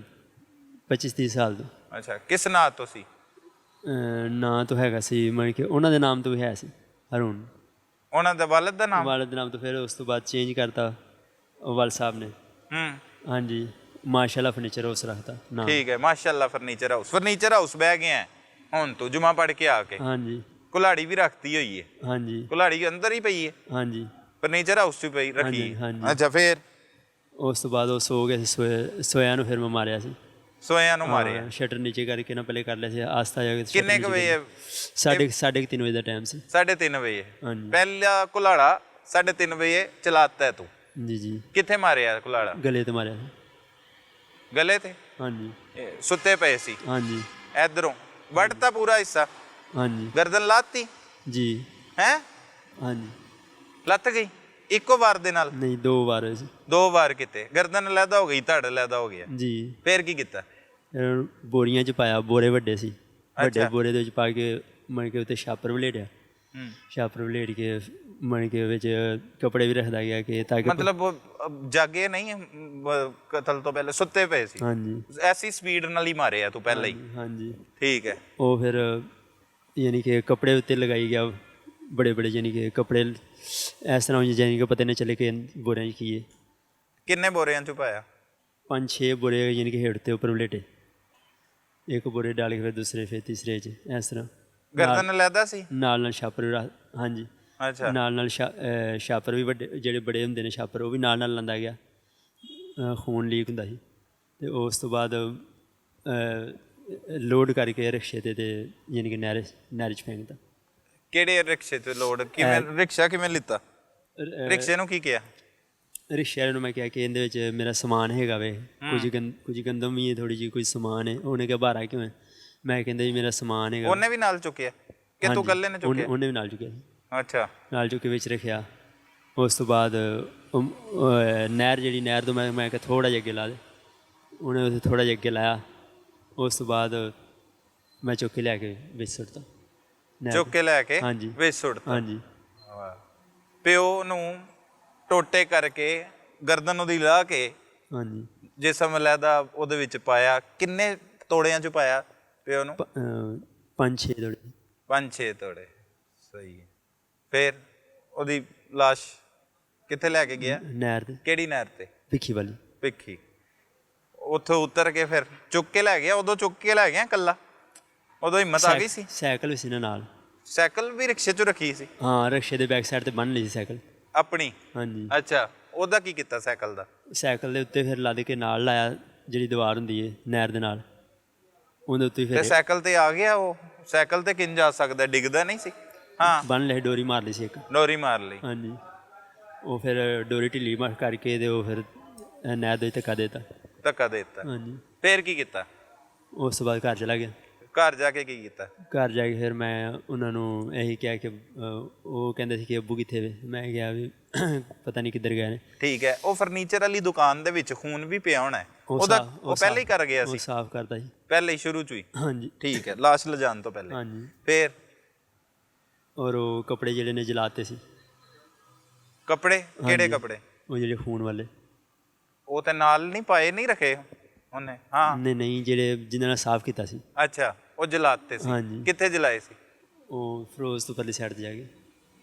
25-30 ਸਾਲ ਤੋਂ। ਅੱਛਾ, ਕਿਸ ਨਾਂ ਤੋਂ ਸੀ? ਨਾਂ ਤੋਂ ਹੈਗਾ ਸੀ ਮਤਲਬ ਕਿ ਉਹਨਾਂ ਦੇ ਨਾਮ ਤੋਂ ਵੀ ਹੈ ਸੀ, ਹਰੂਨ। ਉਹਨਾਂ ਦੇ ਵਾਲਦ ਦਾ ਨਾਮ? ਵਾਲਦ ਦੇ ਨਾਮ ਤੋਂ। ਫਿਰ ਉਸ ਤੋਂ ਬਾਅਦ ਚੇਂਜ ਕਰਤਾ ਵਾਲ ਸਾਹਿਬ ਨੇ। ਹਾਂਜੀ, ਮਾਸ਼ਾਅੱਲਾ ਫਰਨੀਚਰ ਹਾਊਸ ਰੱਖਤਾ ਨਾਮ। ਠੀਕ ਹੈ, ਮਾਸ਼ਾਅੱਲਾ ਫਰਨੀਚਰ ਹਾਊਸ ਬਹਿ ਗਿਆ ਹੁਣ ਤੂੰ ਜੁਮਾ ਪੜ੍ਹ ਕੇ ਆ ਕੇ। ਹਾਂਜੀ। ਕੁल्हाड़ी ਵੀ ਰੱਖਤੀ ਹੋਈ ਹੈ? ਹਾਂਜੀ। ਕੁल्हाड़ी ਅੰਦਰ ਹੀ ਪਈ ਹੈ? ਹਾਂਜੀ। ਫਰਨੀਚਰ ਹਾਊਸ 'ਚ ਪਈ ਰੱਖੀ? ਹਾਂਜੀ। ਅੱਛਾ, ਫਿਰ ਉਸ ਤੋਂ ਬਾਅਦ ਉਹ ਸੋ ਗਏ ਸੀ। ਸੋਇਆ ਨੂੰ ਫਿਰ ਮੈਂ ਮਾਰਿਆ ਸੀ। ਸੋਇਆ ਨੂੰ ਮਾਰਿਆ? ਸ਼ਟਰ ਨੀਚੇ ਕਰਕੇ ਨਾ ਪਹਿਲੇ ਕਰ ਲਿਆ ਸੀ ਆਸਤਾ ਜਾ ਕੇ। ਕਿੰਨੇ ਕੁ ਵਜੇ? 3:30 ਵਜੇ ਦਾ ਟਾਈਮ ਸੀ। 3:30 ਵਜੇ? ਹਾਂਜੀ। ਪਹਿਲਾ ਕੁल्हाड़ा 3:30 ਵਜੇ ਚਲਾਤਾ ਤੂੰ? ਜੀ। ਕਿੱਥੇ ਮਾਰਿਆ ਕੁल्हाड़ा? ਗਲੇ ਤੇ ਮਾਰਿਆ ਸੀ। ਗਲੇ ਤੇ? ਹਾਂਜੀ। ਸੁੱਤੇ ਪਏ ਸੀ? ਹਾਂਜੀ। ਇਧਰੋਂ ਵੱਢਤਾ ਪੂਰਾ ਹਿੱਸਾ? ਹਾਂਜੀ। ਗਰਦਨ ਲਾਤੀ? ਜੀ। ਹੈ? ਹਾਂਜੀ। ਲੱਤ ਗਈ ਇੱਕੋ ਵਾਰ ਦੇ ਨਾਲ? ਨਹੀਂ, 2 ਵਾਰ ਹੋਏ ਸੀ। 2 ਵਾਰ ਕਿਤੇ? ਗਰਦਨ ਲੈਦਾ ਹੋ ਗਈ, ਧੜ ਲੈਦਾ ਹੋ ਗਿਆ? ਜੀ। ਫਿਰ ਕੀ ਕੀਤਾ? ਬੋਰੀਆਂ 'ਚ ਪਾਇਆ। ਬੋਰੇ ਵੱਡੇ ਸੀ, ਵੱਡੇ ਬੋਰੇ ਦੇ ਵਿੱਚ ਪਾ ਕੇ ਮਣ ਕੇ ਉੱਤੇ ਛਾਪਰ ਵਲੇਟਿਆ। ਛਾਪਰ ਵਲੇਟ ਕੇ ਮਣ ਕੇ ਵਿੱਚ ਕੱਪੜੇ ਵੀ ਰੱਖਦਾ ਗਿਆ ਕਿ ਤਾਂ ਕਿ ਮਤਲਬ ਜਾਗੇ ਨਹੀਂ ਕਤਲ ਤੋਂ ਪਹਿਲੇ ਸੁੱਤੇ ਪਏ ਸੀ? ਹਾਂਜੀ। ਐਸੀ ਸਪੀਡ ਨਾਲ ਹੀ ਮਾਰਿਆ ਤੂੰ ਪਹਿਲਾਂ ਹੀ? ਹਾਂਜੀ। ਠੀਕ ਹੈ। ਉਹ ਫਿਰ ਯਾਨੀ ਕਿ ਕੱਪੜੇ ਉੱਤੇ ਲਗਾਈ ਗਿਆ ਬੜੇ ਯਾਨੀ ਕਿ ਕੱਪੜੇ ਇਸ ਤਰ੍ਹਾਂ ਯਾਨੀ ਕਿ ਪਤਾ ਨਹੀਂ ਚੱਲੇ ਕਿ ਬੋਰਿਆਂ 'ਚ ਕੀ ਹੈ। ਕਿੰਨੇ ਬੋਰਿਆਂ 'ਚ ਪਾਇਆ? 5-6 ਬੋਰੇ ਯਾਨੀ ਕਿ ਹੇਠ ਤੇ ਉੱਪਰ ਵਲੇਟੇ। ਇੱਕ ਬੋਰੇ ਡਾਲ ਕੇ ਫਿਰ ਦੂਸਰੇ, ਫਿਰ ਤੀਸਰੇ 'ਚ ਇਸ ਤਰ੍ਹਾਂ। ਗਰਦਨ ਲੈਦਾ ਸੀ? ਨਾਲ ਛਾਪਰ। ਹਾਂਜੀ। ਅੱਛਾ। ਨਾਲ ਛਾਪਰ ਵੀ ਵੱਡੇ ਜਿਹੜੇ ਬੜੇ ਹੁੰਦੇ ਨੇ ਛਾਪਰ, ਉਹ ਵੀ ਨਾਲ ਲਾਂਦਾ ਗਿਆ। ਖੂਨ ਲੀਕ ਹੁੰਦਾ ਸੀ। ਅਤੇ ਉਸ ਤੋਂ ਬਾਅਦ ਲੋਡ ਕਰਕੇ ਰਿਕਸ਼ੇ 'ਤੇ ਯਾਨੀ ਕਿ ਨਹਿਰ 'ਚ ਫੇਂਕਤਾ। ਕਿਹੜੇ ਰਿਕਸ਼ੇ 'ਤੇ ਲੋਡ? ਕਿਵੇਂ ਰਿਕਸ਼ਾ ਕਿਵੇਂ ਲਿੱਤਾ? ਰਿਕਸ਼ੇ ਨੂੰ ਕੀ ਕਿਹਾ? ਰਿਕਸ਼ੇ ਵਾਲੇ ਨੂੰ ਮੈਂ ਕਿਹਾ ਕਿ ਇਹਦੇ ਵਿੱਚ ਮੇਰਾ ਸਮਾਨ ਹੈਗਾ ਵੇ, ਕੁਝ ਗੰਦਮ ਵੀ ਹੈ, ਥੋੜ੍ਹੀ ਜਿਹੀ ਕੁਝ ਸਮਾਨ ਹੈ। ਉਹਨੇ ਕਿਹਾ 12 ਕਿਉਂ ਹੈ? ਮੈਂ ਕਹਿੰਦਾ ਜੀ ਮੇਰਾ ਸਮਾਨ ਹੈਗਾ। ਉਹਨੇ ਵੀ ਨਾਲ ਚੁੱਕਿਆ ਕਿ ਤੂੰ ਇਕੱਲੇ ਨੇ ਚੁੱਕਿਆ? ਉਹਨੇ ਵੀ ਨਾਲ ਚੁੱਕਿਆ। ਅੱਛਾ। ਨਾਲ ਚੁੱਕ ਕੇ ਵਿੱਚ ਰੱਖਿਆ। ਉਸ ਤੋਂ ਬਾਅਦ ਨਹਿਰ ਤੋਂ ਮੈਂ ਕਿਹਾ ਥੋੜ੍ਹਾ ਜਿਹਾ ਅੱਗੇ ਲਾ ਦੇ। ਉਹਨੇ ਉੱਥੇ ਥੋੜ੍ਹਾ ਜਿਹਾ ਅੱਗੇ ਲਾਇਆ। ਉਸ ਤੋਂ ਬਾਅਦ ਮੈਂ ਚੁੱਕ ਕੇ ਲੈ ਕੇ ਵਿੱਚ ਸੁੱਟਤਾ। ਚੁੱਕ ਕੇ ਲੈ ਕੇ ਹਾਂਜੀ ਵਿੱਚ ਸੁੱਟਤਾ? ਹਾਂਜੀ। ਪਿਓ ਨੂੰ ਟੋਟੇ ਕਰਕੇ ਗਰਦਨ ਉਹਦੀ ਲਾ ਕੇ ਹਾਂਜੀ ਜਿਸਮ ਲੈਦਾ ਉਹਦੇ ਵਿੱਚ ਪਾਇਆ। ਕਿੰਨੇ ਤੋੜਿਆਂ 'ਚ ਪਾਇਆ ਪਿਓ ਨੂੰ? 5-6 ਤੋੜੇ। 5-6 ਤੋੜੇ, ਸਹੀ ਹੈ। ਫਿਰ ਉਹਦੀ ਲਾਸ਼ ਕਿੱਥੇ ਲੈ ਕੇ ਗਿਆ? ਨਹਿਰ ਤੇ। ਕਿਹੜੀ ਨਹਿਰ ਤੇ? ਭਿੱਖੀ ਵਾਲੀ। ਭਿੱਖੀ। ਉੱਥੋਂ ਉਤਰ ਕੇ ਫਿਰ ਚੁੱਕ ਕੇ ਲੈ ਗਿਆ? ਉਦੋਂ ਚੁੱਕ ਕੇ ਲੈ ਗਿਆ ਇਕੱਲਾ? ਉਦੋਂ ਹਿੰਮਤ ਆ ਗਈ ਸੀ? ਸਾਈਕਲ ਵੀ ਸੀ ਨਾ ਨਾਲ। ਸਾਈਕਲ ਵੀ ਰਿਕਸ਼ੇ 'ਚ ਰੱਖੀ ਸੀ? ਹਾਂ, ਰਿਕਸ਼ੇ ਦੇ ਬੈਕ ਸਾਈਡ ਤੇ ਬੰਨ੍ਹ ਲਈ ਸੀ ਸਾਈਕਲ ਆਪਣੀ? ਹਾਂਜੀ। ਅੱਛਾ, ਉਹਦਾ ਕੀ ਕੀਤਾ ਸਾਈਕਲ ਦਾ? ਸਾਈਕਲ ਦੇ ਉੱਤੇ ਫਿਰ ਲੱਦ ਕੇ ਨਾਲ ਲਾਇਆ, ਜਿਹੜੀ ਦੀਵਾਰ ਹੁੰਦੀ ਹੈ ਨਹਿਰ ਦੇ ਨਾਲ, ਉਹਦੇ ਉੱਤੇ ਤੇ ਫਿਰ ਸਾਈਕਲ ਤੇ ਆ ਗਿਆ ਉਹ? ਸਾਈਕਲ ਤੇ ਕਿੰਜ ਜਾ ਸਕਦਾ, ਡਿੱਗਦਾ ਨਹੀਂ ਸੀ? ਹਾਂ, ਬੰਨ੍ਹ ਲਈ, ਡੋਰੀ ਮਾਰ ਲਈ ਸੀ ਇੱਕ। ਡੋਰੀ ਮਾਰ ਲਈ? ਹਾਂਜੀ। ਉਹ ਫਿਰ ਡੋਰੀ ਢਿੱਲੀ ਮਾਰ ਕਰਕੇ ਤੇ ਉਹ ਫਿਰ ਨਹਿਰ ਦੇ ਵਿੱਚ ਧੱਕਾ ਦੇ ਦਿੱਤਾ। ਧੱਕਾ ਦੇ ਦਿੱਤਾ? ਹਾਂਜੀ। ਫੇਰ ਕੀ ਕੀਤਾ? ਉਸ ਤੋਂ ਬਾਅਦ ਘਰ ਚਲਾ ਗਿਆ। ਘਰ ਜਾ ਕੇ ਕੀ ਕੀਤਾ? ਘਰ ਜਾ ਕੇ ਫਿਰ ਮੈਂ ਉਹਨਾਂ ਨੂੰ ਇਹੀ ਕਿਹਾ ਕਿ ਉਹ ਕਹਿੰਦੇ ਸੀ ਕਿ ਅੱਬੂ ਕਿੱਥੇ ਵੇ। ਮੈਂ ਕਿਹਾ ਵੀ ਪਤਾ ਨਹੀਂ ਕਿੱਧਰ ਗਏ ਨੇ। ਠੀਕ ਹੈ। ਉਹ ਫਰਨੀਚਰ ਵਾਲੀ ਦੁਕਾਨ ਦੇ ਵਿੱਚ ਖੂਨ ਵੀ ਪਿਆ ਹੋਣਾ ਹੈ, ਉਹ ਪਹਿਲੇ ਹੀ ਕਰ ਗਿਆ ਉਹ ਸੀ? ਸਾਫ਼ ਕਰਦਾ ਸੀ ਪਹਿਲੇ ਹੀ, ਸ਼ੁਰੂ ਚ ਹੀ? ਹਾਂਜੀ। ਠੀਕ ਹੈ, ਲਾਸ਼ ਲਿਜਾਣ ਤੋਂ ਪਹਿਲੇ? ਹਾਂਜੀ। ਫੇਰ? ਔਰ ਉਹ ਕੱਪੜੇ ਜਿਹੜੇ ਨੇ ਜਲਾਤੇ ਸੀ। ਕੱਪੜੇ ਕਿਹੜੇ ਕੱਪੜੇ? ਉਹ ਜਿਹੜੇ ਖੂਨ ਵਾਲੇ। ਉਹ ਤੇ ਨਾਲ ਨਹੀਂ ਪਾਏ, ਨਹੀਂ ਰੱਖੇ ਉਹਨੇ? ਹਾਂ। ਨਹੀਂ, ਜਿਹੜੇ ਜਿਨ੍ਹਾਂ ਨਾਲ ਸਾਫ਼ ਕੀਤਾ ਸੀ। ਅੱਛਾ, ਉਹ ਜਲਾਤੇ ਸੀ? ਹਾਂਜੀ। ਕਿੱਥੇ ਜਲਾਏ ਸੀ? ਉਹ ਫਿਰੋਜ਼ ਤੋਂ ਪਰਲੀ ਸਾਈਡ ਤੇ ਜਾ ਕੇ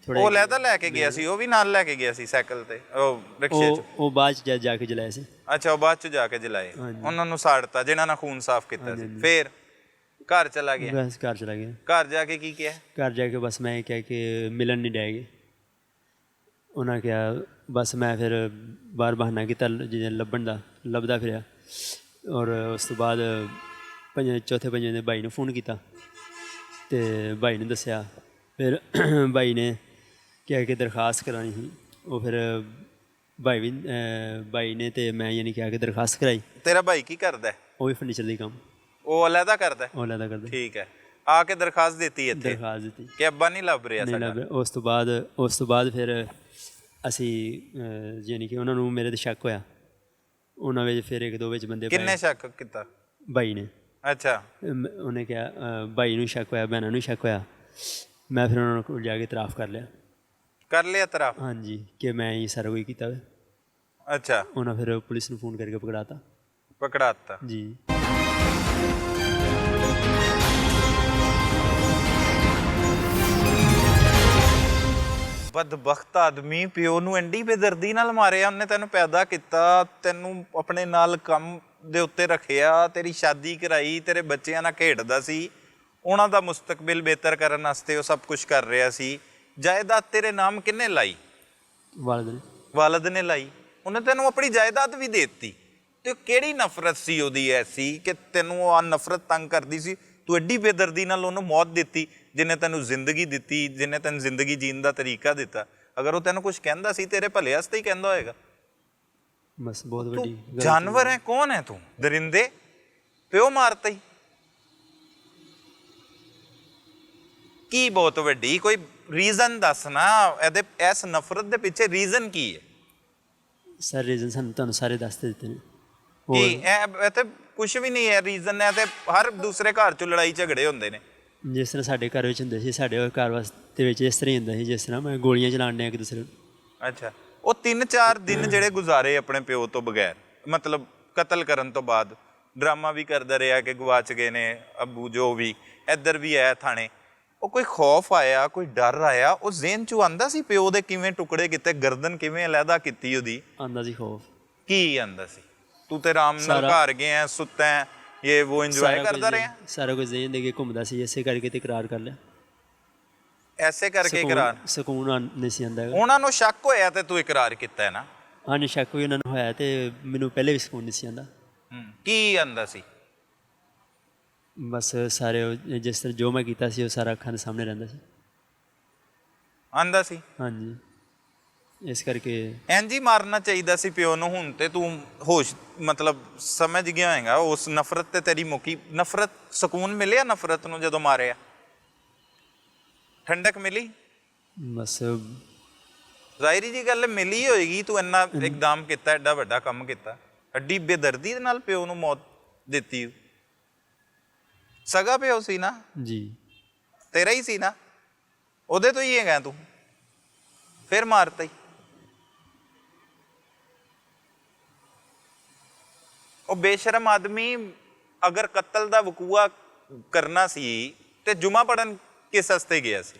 ਉਹ ਲੈਦਾ ਲੈ ਕੇ ਗਿਆ ਸੀ? ਉਹ ਵੀ ਨਾਲ ਲੈ ਕੇ ਗਿਆ ਸੀ ਸਾਈਕਲ ਤੇ, ਉਹ ਰਿਕਸ਼ੇ 'ਚ? ਉਹ ਬਾਅਦ ਚ ਜਾ ਕੇ ਜਲਾਏ ਸੀ। ਅੱਛਾ, ਉਹ ਬਾਅਦ 'ਚ ਜਾ ਕੇ ਜਲਾਏ? ਉਹਨਾਂ ਨੂੰ ਸਾੜਤਾ ਜਿਨ੍ਹਾਂ ਨਾਲ ਖੂਨ ਸਾਫ਼ ਕੀਤਾ ਸੀ। ਫੇਰ ਘਰ ਚਲਾ ਗਿਆ? ਬਸ ਘਰ ਚਲਾ ਗਿਆ। ਘਰ ਜਾ ਕੇ ਕੀ ਕਿਹਾ? ਘਰ ਜਾ ਕੇ ਬਸ ਮੈਂ ਕਿਹਾ ਕਿ ਮਿਲਣ ਨਹੀਂ ਡੈਗੇ। ਉਹਨਾਂ ਕਿਹਾ ਬਸ, ਮੈਂ ਫਿਰ ਬਾਹਰ ਬਹਾਨਾ ਕੀਤਾ ਜਿਵੇਂ ਲੱਭਣ ਦਾ, ਲੱਭਦਾ ਫਿਰਿਆ। ਔਰ ਉਸ ਤੋਂ ਬਾਅਦ ਚੌਥੇ ਪੰਜਵੇਂ ਦਿਨ ਭਾਈ ਨੂੰ ਫੋਨ ਕੀਤਾ ਅਤੇ ਭਾਈ ਨੂੰ ਦੱਸਿਆ। ਫਿਰ ਭਾਈ ਨੇ ਕਿਹਾ ਕਿ ਦਰਖਾਸਤ ਕਰਾਉਣੀ ਸੀ। ਉਹ ਫਿਰ ਭਾਈ ਨੇ ਅਤੇ ਮੈਂ ਯਾਨੀ ਕਿ ਆ ਕੇ ਦਰਖਾਸਤ ਕਰਾਈ। ਤੇਰਾ ਭਾਈ ਕੀ ਕਰਦਾ? ਉਹ ਵੀ ਫਰਨੀਚਰ ਦਾ ਕੰਮ। ਉਹ ਅਲੱਗਾ ਕਰਦਾ? ਉਹ ਅਲੱਗਾ ਕਰਦਾ। ਠੀਕ ਹੈ। ਆ ਕੇ ਦਰਖਾਸਤ ਦਿੱਤੀ ਇੱਥੇ? ਦਰਖਾਸਤ ਦਿੱਤੀ ਕਿ ਅੱਬਾ ਨਹੀਂ ਲੱਭ ਰਿਹਾ ਨਹੀਂ ਸਾਡਾ? ਲੱਭ। ਉਸ ਤੋਂ ਬਾਅਦ ਫਿਰ ਅਸੀਂ ਯਾਨੀ ਕਿ ਉਹਨਾਂ ਨੂੰ ਮੇਰੇ 'ਤੇ ਸ਼ੱਕ ਹੋਇਆ। ਉਹਨਾਂ ਵਿੱਚ ਫਿਰ ਇੱਕ ਦੋ ਵਿੱਚ ਬੰਦੇ ਪਾਏ। ਕਿੰਨੇ ਸ਼ੱਕ ਕੀਤਾ? ਭਾਈ ਨੇ। ਅੱਛਾ। ਉਹਨੇ ਕਿਹਾ, ਭਾਈ ਨੂੰ ਸ਼ੱਕ ਹੋਇਆ, ਭੈਣਾਂ ਨੂੰ ਸ਼ੱਕ ਹੋਇਆ। ਮੈਂ ਫਿਰ ਉਹਨਾਂ ਕੋਲ ਜਾ ਕੇ ਇਤਰਾਫ ਕਰ ਲਿਆ। ਕਰ ਲਿਆ ਇਤਰਾਫ? ਹਾਂਜੀ, ਕਿ ਮੈਂ ਹੀ ਸਾਰਾ ਕੁਝ ਕੀਤਾ ਵਾ। ਅੱਛਾ। ਉਹਨਾਂ ਫਿਰ ਪੁਲਿਸ ਨੂੰ ਫੋਨ ਕਰਕੇ ਪਕੜਾਤਾ। ਪਕੜਾਤਾ? ਜੀ। ਬਦਬਖਤ ਆਦਮੀ, ਪਿਓ ਨੂੰ ਐਂਡੀ ਬੇਦਰਦੀ ਨਾਲ ਮਾਰਿਆ ਉਹਨੇ। ਤੈਨੂੰ ਪੈਦਾ ਕੀਤਾ, ਤੈਨੂੰ ਆਪਣੇ ਨਾਲ ਕੰਮ ਦੇ ਉੱਤੇ ਰੱਖਿਆ, ਤੇਰੀ ਸ਼ਾਦੀ ਕਰਾਈ, ਤੇਰੇ ਬੱਚਿਆਂ ਨਾਲ ਖੇਡਦਾ ਸੀ, ਉਹਨਾਂ ਦਾ ਮੁਸਤਕਬਲ ਬਿਹਤਰ ਕਰਨ ਵਾਸਤੇ ਉਹ ਸਭ ਕੁਝ ਕਰ ਰਿਹਾ ਸੀ। ਜਾਇਦਾਦ ਤੇਰੇ ਨਾਮ ਕਿਹਨੇ ਲਾਈ? ਵਾਲਦ ਨੇ ਲਾਈ। ਉਹਨੇ ਤੈਨੂੰ ਆਪਣੀ ਜਾਇਦਾਦ ਵੀ ਦੇ ਦਿੱਤੀ। ਤੇ ਕਿਹੜੀ ਨਫ਼ਰਤ ਸੀ ਉਹਦੀ ਐਸੀ ਕਿ ਤੈਨੂੰ ਉਹ ਨਫ਼ਰਤ ਤੰਗ ਕਰਦੀ ਸੀ? ਤੂੰ ਐਡੀ ਬੇਦਰਦੀ ਨਾਲ ਉਹਨੂੰ ਮੌਤ ਦਿੱਤੀ, ਜਿਹਨੇ ਤੈਨੂੰ ਜ਼ਿੰਦਗੀ ਦਿੱਤੀ, ਜਿਹਨੇ ਤੈਨੂੰ ਜ਼ਿੰਦਗੀ ਜੀਣ ਦਾ ਤਰੀਕਾ ਦਿੱਤਾ। ਅਗਰ ਉਹ ਤੈਨੂੰ ਕੁਝ ਕਹਿੰਦਾ ਸੀ, ਤੇਰੇ ਭਲੇ ਵਾਸਤੇ ਹੀ ਕਹਿੰਦਾ ਹੋਏਗਾ। ਬਸ ਬਹੁਤ ਵੱਡੀ ਜਾਨਵਰ ਹੈ? ਕੌਣ ਹੈ ਤੂੰ? ਦਰਿੰਦੇ? ਪਿਓ ਮਾਰਤਾ ਹੀ? ਕੀ ਬਹੁਤ ਵੱਡੀ ਕੋਈ ਰੀਜ਼ਨ ਦੱਸ ਨਾ ਇਹਦੇ, ਇਸ ਨਫ਼ਰਤ ਦੇ ਪਿੱਛੇ ਰੀਜ਼ਨ ਕੀ ਹੈ? ਸਰ ਰੀਜ਼ਨ ਸਾਨੂੰ ਤੁਹਾਨੂੰ ਸਾਰੇ ਦੱਸ ਦਿੱਤੇ ਨੇ। ਕੀ ਇਹ ਤੇ ਕੁਝ ਵੀ ਨਹੀਂ ਹੈ ਰੀਜ਼ਨ। ਹੈ ਤੇ ਹਰ ਦੂਸਰੇ ਘਰ 'ਚ ਲੜਾਈ ਝਗੜੇ ਹੁੰਦੇ ਨੇ। ਜਿਸ ਤਰ੍ਹਾਂ ਸਾਡੇ ਘਰ ਵਿੱਚ ਹੁੰਦੇ ਸੀ, ਸਾਡੇ ਘਰ ਵਾਸਤੇ ਵਿੱਚ ਇਸ ਤਰ੍ਹਾਂ ਹੀ ਹੁੰਦਾ ਸੀ ਜਿਸ ਤਰ੍ਹਾਂ ਮੈਂ ਗੋਲੀਆਂ ਚਲਾਉਣ ਡਿਆ ਇੱਕ ਦੂਸਰੇ ਨੂੰ। ਅੱਛਾ। ਉਹ 3-4 ਦਿਨ ਜਿਹੜੇ ਗੁਜ਼ਾਰੇ ਆਪਣੇ ਪਿਓ ਤੋਂ ਬਗੈਰ, ਮਤਲਬ ਕਤਲ ਕਰਨ ਤੋਂ ਬਾਅਦ, ਡਰਾਮਾ ਵੀ ਕਰਦਾ ਰਿਹਾ ਕਿ ਗਵਾਚ ਗਏ ਨੇ ਅੱਬੂ, ਜੋ ਵੀ ਇੱਧਰ ਵੀ ਆਇਆ ਥਾਣੇ, ਉਹ ਕੋਈ ਖੌਫ ਆਇਆ, ਕੋਈ ਡਰ ਆਇਆ, ਉਹ ਜ਼ਿਹਨ 'ਚੋਂ ਆਉਂਦਾ ਸੀ ਪਿਓ ਦੇ ਕਿਵੇਂ ਟੁਕੜੇ ਕੀਤੇ, ਗਰਦਨ ਕਿਵੇਂ ਅਲੱਗਾ ਕੀਤੀ ਉਹਦੀ? ਆਉਂਦਾ ਸੀ ਖੌਫ। ਕੀ ਆਉਂਦਾ ਸੀ? ਤੂੰ ਤੇ ਆਰਾਮ ਨਾਲ ਘਰ ਗਿਆ, ਸੁੱਤਾ ਹੈ, ਇਹ ਉਹ ਇੰਜੋਏ ਕਰਦਾ ਰਿਹਾ? ਸਾਰਾ ਕੁਝ ਜ਼ਿਹਨ ਦੇ ਕੇ ਘੁੰਮਦਾ ਸੀ, ਇਸੇ ਕਰਕੇ ਤੇ ਇਕਰਾਰ ਕਰ ਲਿਆ। ਐਸੇ ਕਰਕੇ ਇਕਰਾਰ? ਸਕੂਨ ਨਹੀਂ ਸੀ ਆਉਂਦਾ। ਉਹਨਾਂ ਨੂੰ ਸ਼ੱਕ ਹੋਇਆ ਤੇ ਤੂੰ ਇਕਰਾਰ ਕੀਤਾ ਹੈ ਨਾ? ਹਾਂਜੀ, ਸ਼ੱਕ ਵੀ ਉਹਨਾਂ ਨੂੰ ਹੋਇਆ ਤੇ ਮੈਨੂੰ ਪਹਿਲੇ ਵੀ ਸਕੂਨ ਨਹੀਂ ਸੀ ਆਉਂਦਾ। ਕੀ ਆਉਂਦਾ ਸੀ? ਬਸ ਸਾਰੇ ਜਿਸ ਤਰ੍ਹਾਂ ਜੋ ਮੈਂ ਕੀਤਾ ਸੀ ਉਹ ਸਾਰਾ ਅੱਖਾਂ ਦੇ ਸਾਹਮਣੇ ਰਹਿੰਦਾ ਸੀ। ਆਉਂਦਾ ਸੀ? ਹਾਂਜੀ, ਇਸ ਕਰਕੇ ਇੰਝ ਹੀ ਮਾਰਨਾ ਚਾਹੀਦਾ ਸੀ ਪਿਓ ਨੂੰ। ਹੁਣ ਤੇ ਤੂੰ ਹੋਸ਼ ਮਤਲਬ ਸਮਝ ਗਿਆ ਹੋਏਗਾ। ਉਸ ਨਫ਼ਰਤ ਤੇ ਤੇਰੀ ਮੁੱਕੀ ਨਫ਼ਰਤ। ਸਕੂਨ ਮਿਲਿਆ ਨਫ਼ਰਤ ਨੂੰ ਜਦੋਂ ਮਾਰਿਆ? ਠੰਡਕ ਮਿਲੀ? ਬਸ ਜ਼ਾਹਿਰੀ ਜੀ ਗੱਲ ਮਿਲੀ ਹੋਏਗੀ। ਤੂੰ ਇੰਨਾ ਇੱਕਦਮ ਕੀਤਾ, ਐਡਾ ਵੱਡਾ ਕੰਮ ਕੀਤਾ, ਐਡੀ ਬੇਦਰਦੀ ਦੇ ਨਾਲ ਪਿਓ ਨੂੰ ਮੌਤ ਦਿੱਤੀ। ਸਗਾ ਪਿਓ ਸੀ ਨਾ? ਜੀ। ਤੇਰਾ ਹੀ ਸੀ ਨਾ? ਉਹਦੇ ਤੋਂ ਹੀ ਹੈਗਾ ਤੂੰ, ਫਿਰ ਮਾਰਤਾ ਹੀ। ਉਹ ਬੇਸ਼ਰਮ ਆਦਮੀ ਅਗਰ ਕਤਲ ਦਾ ਵਕੂਆ ਕਰਨਾ ਸੀ ਤੇ ਜੁਮਾ ਪੜਨ ਕਿਸ ਵਾਸਤੇ ਗਿਆ ਸੀ?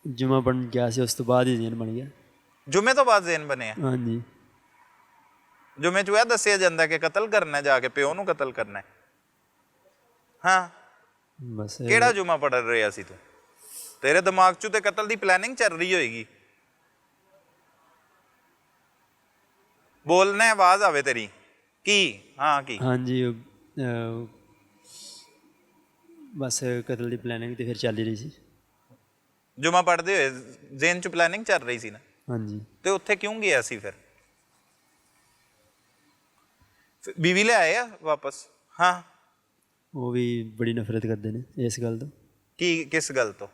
ਜੁਮਾ ਪੜਨ ਗਿਆ ਸੀ, ਉਸ ਤੋਂ ਬਾਅਦ ਹੀ ਜ਼ੇਨ ਬਣ ਗਿਆ। ਜੁਮੇ ਤੋਂ ਬਾਅਦ ਜ਼ੇਨ ਬਣਿਆ? ਹਾਂਜੀ। ਜੁਮੇ 'ਚ ਇਹ ਦੱਸਿਆ ਜਾਂਦਾ ਕਿ ਕਤਲ ਕਰਨਾ, ਜਾ ਕੇ ਪਿਓ ਨੂੰ ਕਤਲ ਕਰਨਾ। ਹਾਂ, ਬਸ ਕਿਹੜਾ ਜੁਮਾ ਪੜ ਰਿਹਾ ਸੀ ਤੂੰ? ਤੇਰੇ ਦਿਮਾਗ 'ਚ ਤੇ ਕਤਲ ਦੀ ਪਲੈਨਿੰਗ ਚੱਲ ਰਹੀ ਹੋਏਗੀ। ਬੋਲਣਾ, ਆਵਾਜ਼ ਆਵੇ ਤੇਰੀ। ਕੀ? ਹਾਂ ਕੀ? ਹਾਂਜੀ ਬਸ ਕਤਲ ਦੀ ਪਲੈਨਿੰਗ ਤੇ ਫਿਰ ਚੱਲ ਹੀ ਰਹੀ ਸੀ। ਜੁਮਾ ਪੜ੍ਹਦੇ ਹੋਏ ਜ਼ੇਨ 'ਚ ਪਲੈਨਿੰਗ ਚੱਲ ਰਹੀ ਸੀ ਨਾ, ਹਾਂਜੀ। ਤੇ ਉੱਥੇ ਕਿਉਂ ਗਿਆ ਸੀ ਫਿਰ? ਬੀਵੀ ਲੈ ਆਏ ਆ ਵਾਪਸ? ਹਾਂ। ਉਹ ਵੀ ਬੜੀ ਨਫ਼ਰਤ ਕਰਦੇ ਨੇ ਇਸ ਗੱਲ ਤੋਂ। ਕੀ, ਕਿਸ ਗੱਲ ਤੋਂ?